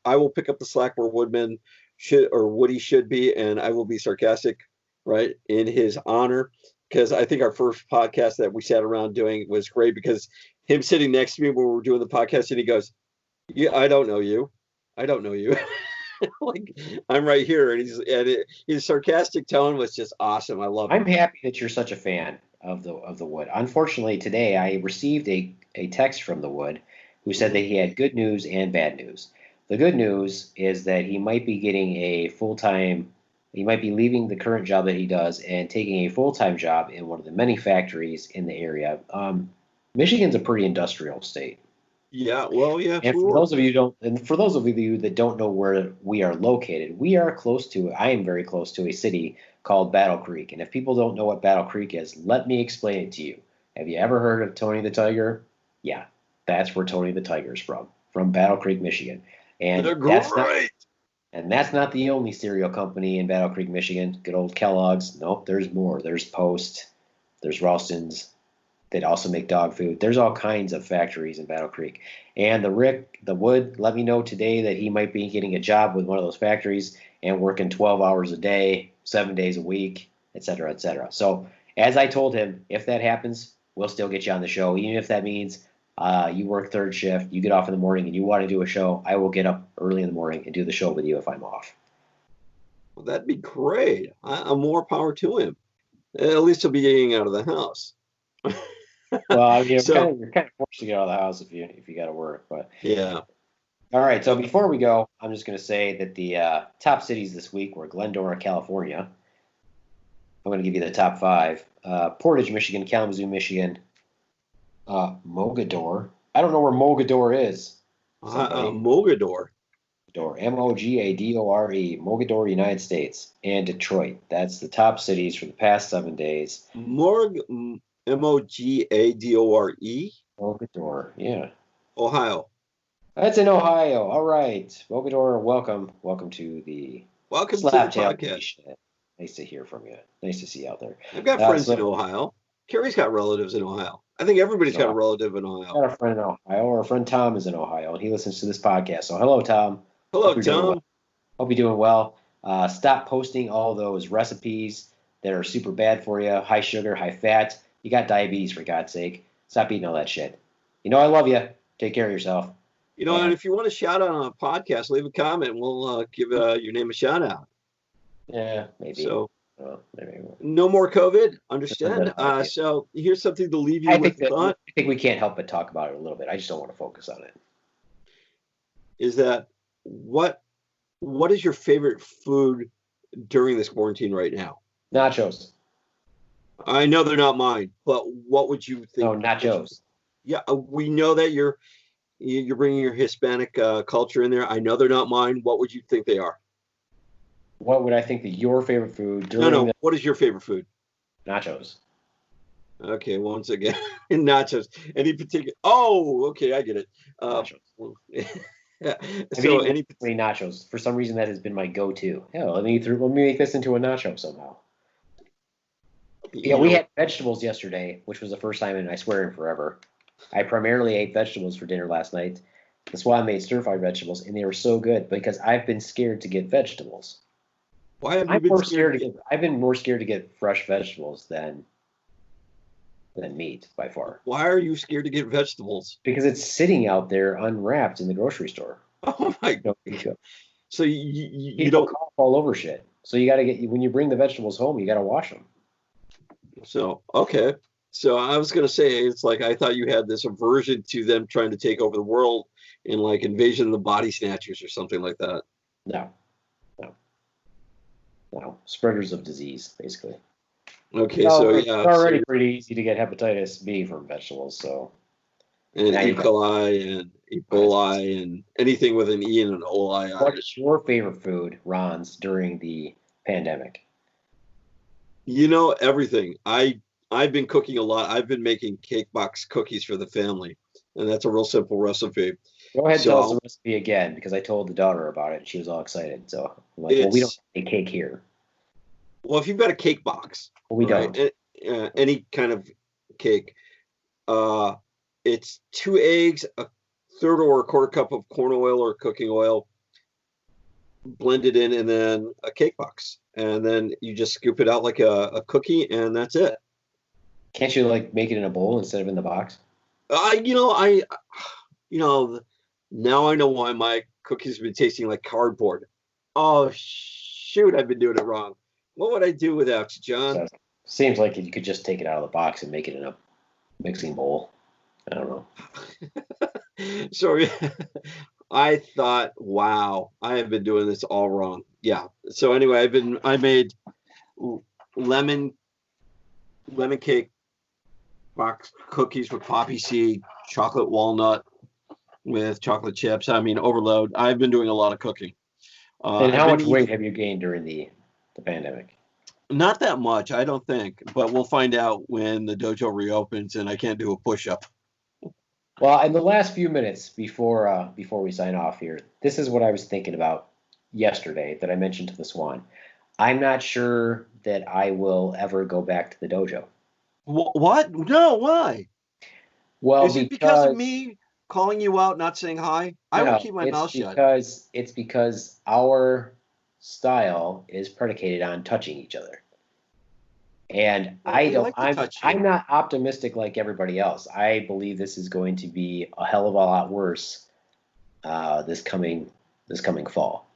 I will pick up the slack where Woody should be, and I will be sarcastic, right, in his honor, because I think our first podcast that we sat around doing was great because him sitting next to me when we were doing the podcast and he goes, "Yeah, I don't know you. Like I'm right here, and his sarcastic tone was just awesome. I love it. I'm happy that you're such a fan of the wood. Unfortunately, today I received a text from the wood who said that he had good news and bad news. The good news is that he might be getting a full-time, he might be leaving the current job that he does and taking a full-time job in one of the many factories in the area. Michigan's a pretty industrial state. Yeah, well, yeah, And sure. for those of you that don't know where we are located, we are close to, I am very close to a city called Battle Creek. And if people don't know what Battle Creek is, let me explain it to you. Have you ever heard of Tony the Tiger? Yeah, that's where Tony the Tiger is from Battle Creek, Michigan. And They're great. That's not the only cereal company in Battle Creek, Michigan. Good old Kellogg's. Nope, there's more. There's Post, there's Ralston's. They'd also make dog food. There's all kinds of factories in Battle Creek. And the Wood let me know today that he might be getting a job with one of those factories and working 12 hours a day, 7 days a week, et cetera, et cetera. So as I told him, if that happens, we'll still get you on the show. Even if that means you work third shift, you get off in the morning and you want to do a show, I will get up early in the morning and do the show with you if I'm off. Well, that'd be great. I'm more power to him. At least he'll be getting out of the house. Well, I mean, you're kind of forced to get out of the house if you got to work, but yeah. All right. So before we go, I'm just going to say that the top cities this week were Glendora, California. I'm going to give you the top 5: Portage, Michigan; Kalamazoo, Michigan; Mogadore. I don't know where Mogadore is. Mogadore. Mogadore, Mogadore, United States; and Detroit. That's the top cities for the past 7 days. Mogadore. Mogadore, yeah. Ohio. That's in Ohio. All right. Mogadore, welcome. Welcome to the SlapTail podcast. Nice to hear from you. Nice to see you out there. I've got friends in Ohio. Carrie's got relatives in Ohio. I think everybody's got a relative in Ohio. I've got a friend in Ohio. Our friend Tom is in Ohio, and he listens to this podcast. So hello, Tom. Hello, Tom. Hope you're doing well. Stop posting all those recipes that are super bad for you, high sugar, high fat. You got diabetes, for God's sake. Stop eating all that shit. You know I love you. Take care of yourself. You know, and if you want a shout out on a podcast, leave a comment. We'll give your name a shout out. Yeah, maybe. So, maybe. No more COVID. Understand? So here's something to leave you with. I think we can't help but talk about it a little bit. I just don't want to focus on it. Is that what is your favorite food during this quarantine right now? Nachos. I know they're not mine, but what would you think? Oh, nachos. Yeah, we know that you're bringing your Hispanic culture in there. I know they're not mine. What would you think they are? What would I think that your favorite food during No. What is your favorite food? Nachos. Okay, once again, nachos. Any particular? Oh, okay, I get it. Nachos. Yeah. So any nachos. For some reason, that has been my go-to. Yeah, let me make this into a nacho somehow. Yeah, we had vegetables yesterday, which was the first time in, I swear, in forever. I primarily ate vegetables for dinner last night. That's why I made stir-fried vegetables, and they were so good because I've been scared to get vegetables. Why have you been scared? I've been more scared to get fresh vegetables than meat by far. Why are you scared to get vegetables? Because it's sitting out there unwrapped in the grocery store. Oh my God. So you don't cough all over shit. So you got to when you bring the vegetables home, you got to wash them. So, okay. So I was going to say, it's like I thought you had this aversion to them trying to take over the world in like Invasion of the Body Snatchers or something like that. No. Spreaders of disease, basically. Okay, so yeah. It's already pretty easy to get hepatitis B from vegetables, so. And E. coli and Ebola and anything with an E and an O-I. What's your favorite food, Ronz, during the pandemic? You know, everything. I've been cooking a lot. I've been making cake box cookies for the family, and that's a real simple recipe. Go ahead and tell us the recipe again, because I told the daughter about it, and she was all excited. So I'm like, well, we don't have a cake here. Well, if you've got a cake box, we don't. Any kind of cake, it's 2 eggs, a third or a quarter cup of corn oil or cooking oil, blended in, and then a cake box, and then you just scoop it out like a cookie, and that's it. Can't you like make it in a bowl instead of in the box? Now I know why my cookies have been tasting like cardboard. Oh, shoot, I've been doing it wrong. What would I do without you, John? So seems like you could just take it out of the box and make it in a mixing bowl. I don't know. So I thought, wow, I have been doing this all wrong. Yeah. So anyway, I made lemon cake box cookies with poppy seed, chocolate walnut with chocolate chips. I mean, overload. I've been doing a lot of cooking. And how much weight have you gained during the pandemic? Not that much, I don't think, but we'll find out when the dojo reopens and I can't do a push-up. Well, in the last few minutes before we sign off here, this is what I was thinking about yesterday that I mentioned to the Swan. I'm not sure that I will ever go back to the dojo. What? No, why? Well, is it because of me calling you out, not saying hi? I will keep my mouth shut. It's because our style is predicated on touching each other. And I'm not optimistic like everybody else. I believe this is going to be a hell of a lot worse this coming fall.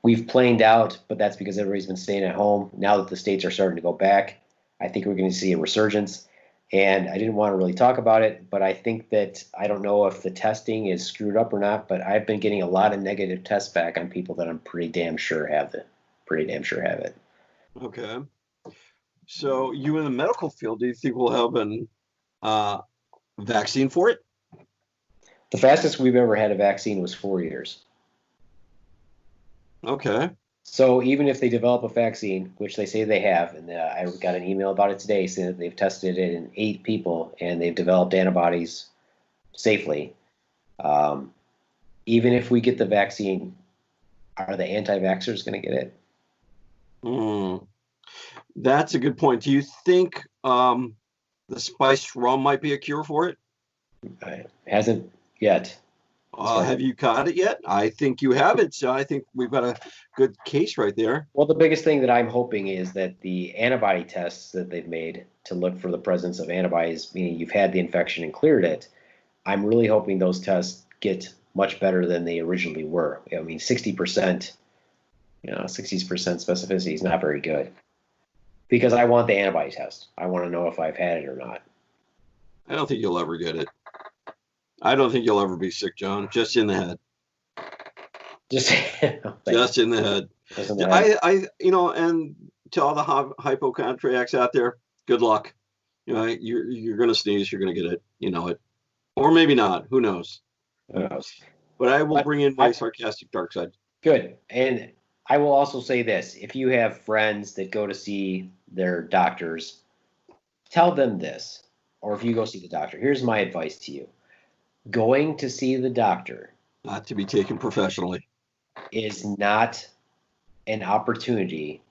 We've planed out, but that's because everybody's been staying at home. Now that the states are starting to go back, I think we're going to see a resurgence. And I didn't want to really talk about it, but I think that I don't know if the testing is screwed up or not, but I've been getting a lot of negative tests back on people that I'm pretty damn sure have it. Okay. So you in the medical field, do you think we'll have an vaccine for it? The fastest we've ever had a vaccine was 4 years. Okay. So even if they develop a vaccine, which they say they have, and I got an email about it today saying that they've tested it in 8 people and they've developed antibodies safely. Even if we get the vaccine, are the anti-vaxxers going to get it? That's a good point. Do you think the spiced rum might be a cure for it? It hasn't yet. Have you caught it yet? I think you haven't. So I think we've got a good case right there. Well, the biggest thing that I'm hoping is that the antibody tests that they've made to look for the presence of antibodies, meaning you've had the infection and cleared it, I'm really hoping those tests get much better than they originally were. I mean, 60%, 60% specificity is not very good. Because I want the antibody test. I want to know if I've had it or not. I don't think you'll ever get it. I don't think you'll ever be sick, John. Just in the head. Just in the head. And to all the hypochondriacs out there, good luck. You're going to sneeze. You're going to get it. You know it. Or maybe not. Who knows? But I will bring in my sarcastic dark side. Good. And I will also say this. If you have friends that go to see their doctors, tell them this. Or if you go see the doctor, here's my advice to you. Going to see the doctor, not to be taken professionally, is not an opportunity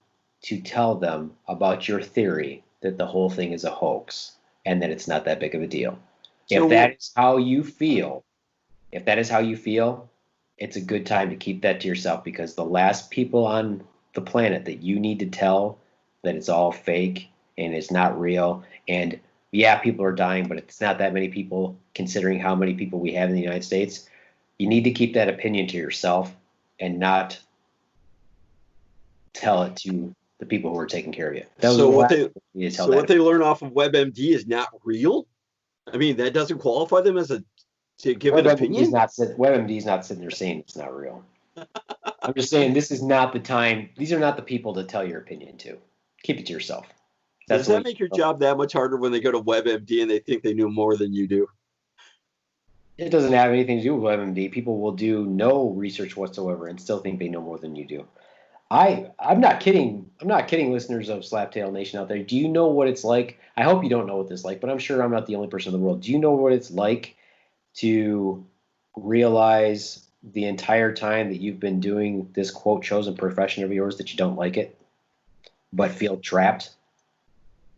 to tell them about your theory that the whole thing is a hoax and that it's not that big of a deal. So if that is how you feel, it's a good time to keep that to yourself, because the last people on the planet that you need to tell that it's all fake and it's not real, and yeah, people are dying, but it's not that many people considering how many people we have in the United States. You need to keep that opinion to yourself and not tell it to the people who are taking care of you. So what they learn off of WebMD is not real? I mean, that doesn't qualify them to give an opinion? WebMD is not sitting there saying it's not real. I'm just saying this is not the time. These are not the people to tell your opinion to. Keep it to yourself. Does that make your job that much harder when they go to WebMD and they think they knew more than you do? It doesn't have anything to do with WebMD. People will do no research whatsoever and still think they know more than you do. I'm not kidding. I'm not kidding, listeners of SlapTail Nation out there. Do you know what it's like? I hope you don't know what it's like, but I'm sure I'm not the only person in the world. Do you know what it's like to realize the entire time that you've been doing this quote chosen profession of yours that you don't like it, but feel trapped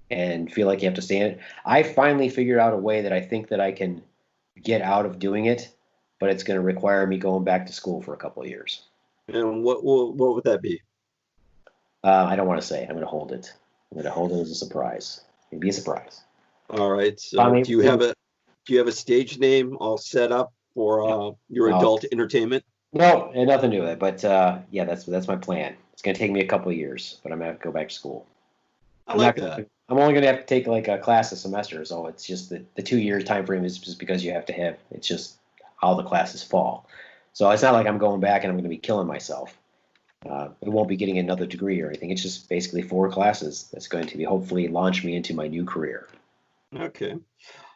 and feel like you have to stay in it? I finally figured out a way that I think that I can get out of doing it, but it's going to require me going back to school for a couple of years. And what would that be? I don't want to say. I'm going to hold it. I'm going to hold it as a surprise. It'd be a surprise. All right. So do you have a stage name all set up for your adult entertainment? No, and nothing to do with it. But yeah, that's my plan. It's gonna take me a couple of years, but I'm gonna have to go back to school. I I'm like not. that. I'm only gonna have to take like a class a semester, so it's just the 2 year time frame is just because you have to have. It's just how the classes fall. So it's not like I'm going back and I'm gonna be killing myself. It won't be getting another degree or anything. It's just basically 4 classes that's going to be hopefully launch me into my new career. Okay.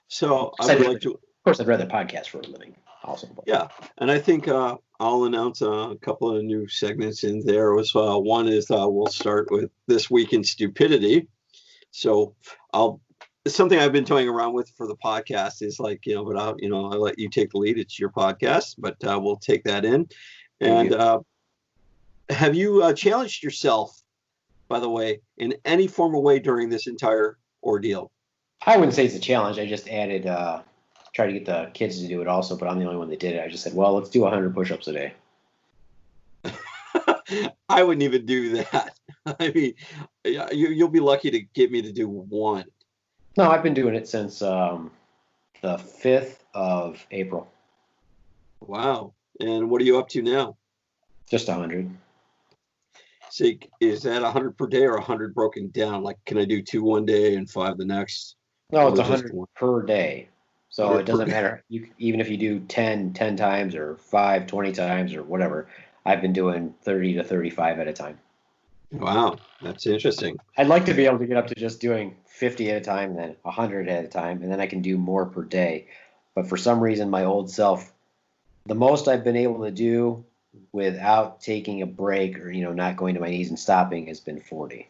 So I Of would like to. Of course, I'd rather podcast for a living. Also, but Yeah, and I think I'll announce a couple of new segments in there. One is we'll start with This Week in Stupidity. So I'll it's something I've been toying around with for the podcast is like, but I'll let you take the lead. It's your podcast, but we'll take that in. And have you challenged yourself, by the way, in any form of way during this entire ordeal? I wouldn't say it's a challenge. I just added, try to get the kids to do it also, but I'm the only one that did it. I just said, well, let's do 100 push-ups a day. I wouldn't even do that. I mean, you'll be lucky to get me to do one. No, I've been doing it since the 5th of April. Wow. And what are you up to now? Just 100. So is that 100 per day or 100 broken down? Like, can I do 2 one day and 5 the next? No, it's 100 per day. So it doesn't matter. Even if you do 10 times or 5, 20 times or whatever, I've been doing 30 to 35 at a time. Wow, that's interesting. I'd like to be able to get up to just doing 50 at a time, and then 100 at a time, and then I can do more per day. But for some reason, my old self, the most I've been able to do without taking a break or, not going to my knees and stopping has been 40.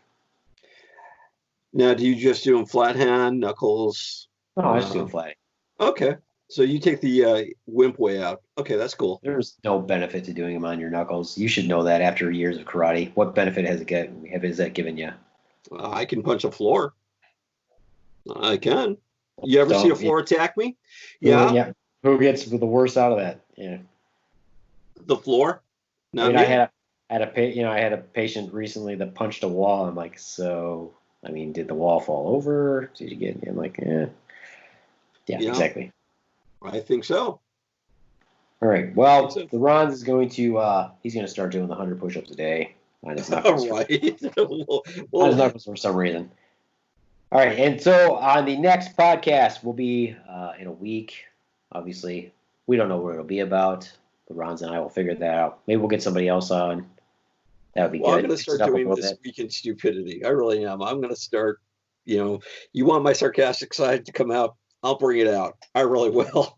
Now, do you just do them flat hand, knuckles? No, I just do them flat. Okay. So you take the wimp way out. Okay, that's cool. There's no benefit to doing them on your knuckles. You should know that after years of karate. What benefit has that given you? I can punch a floor. I can. You ever see a floor attack me? Yeah. Yeah. Who gets the worst out of that? Yeah. The floor. I mean, I had a patient recently that punched a wall. I'm like, so, I mean, did the wall fall over? Did you get? I'm like, yeah, exactly. I think so. All right. Well, the Ronz is going to he's going to start doing the 100 push-ups a day on his knuckles. Right. On his knuckles for some reason. All right, and so on the next podcast will be in a week. Obviously, we don't know what it'll be about. But Ronz and I will figure that out. Maybe we'll get somebody else on. That would be good. I'm going to start doing This Week in Stupidity. I really am. I'm going to start. You want my sarcastic side to come out? I'll bring it out. I really will.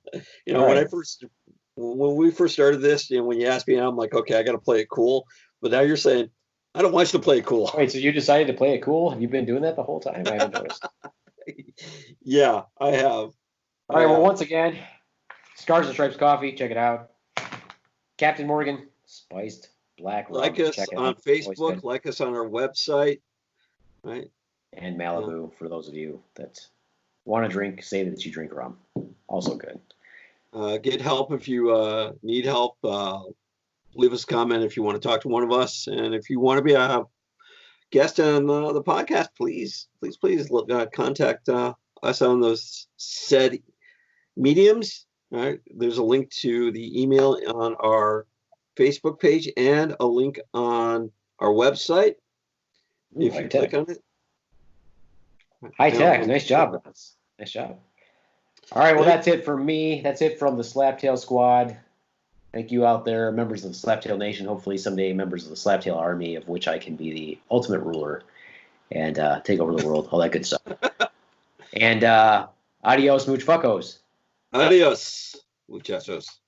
When we first started this, when you asked me, I'm like, okay, I got to play it cool. But now you're saying, I don't want you to play it cool. Wait, so you decided to play it cool? Have you been doing that the whole time? I haven't noticed. Yeah, I have. All right, well, once again, Scars and Stripes Coffee, check it out. Captain Morgan, spiced black rum. Like us on Facebook, like us on our website, right? And Malibu, for those of you that want to drink, say that you drink rum. Also good. Get help if you need help. Leave us a comment if you want to talk to one of us. And if you want to be a guest on the podcast, please contact us on those said mediums. All right. There's a link to the email on our Facebook page and a link on our website. If you click on it. High tech. Nice job, Ronz. Nice job. All right. Well, that's it for me. That's it from the SlapTail Squad. Thank you out there, members of the SlapTail Nation. Hopefully someday members of the SlapTail Army, of which I can be the ultimate ruler and take over the world. All that good stuff. And adios, much fuckos. Adios, muchachos.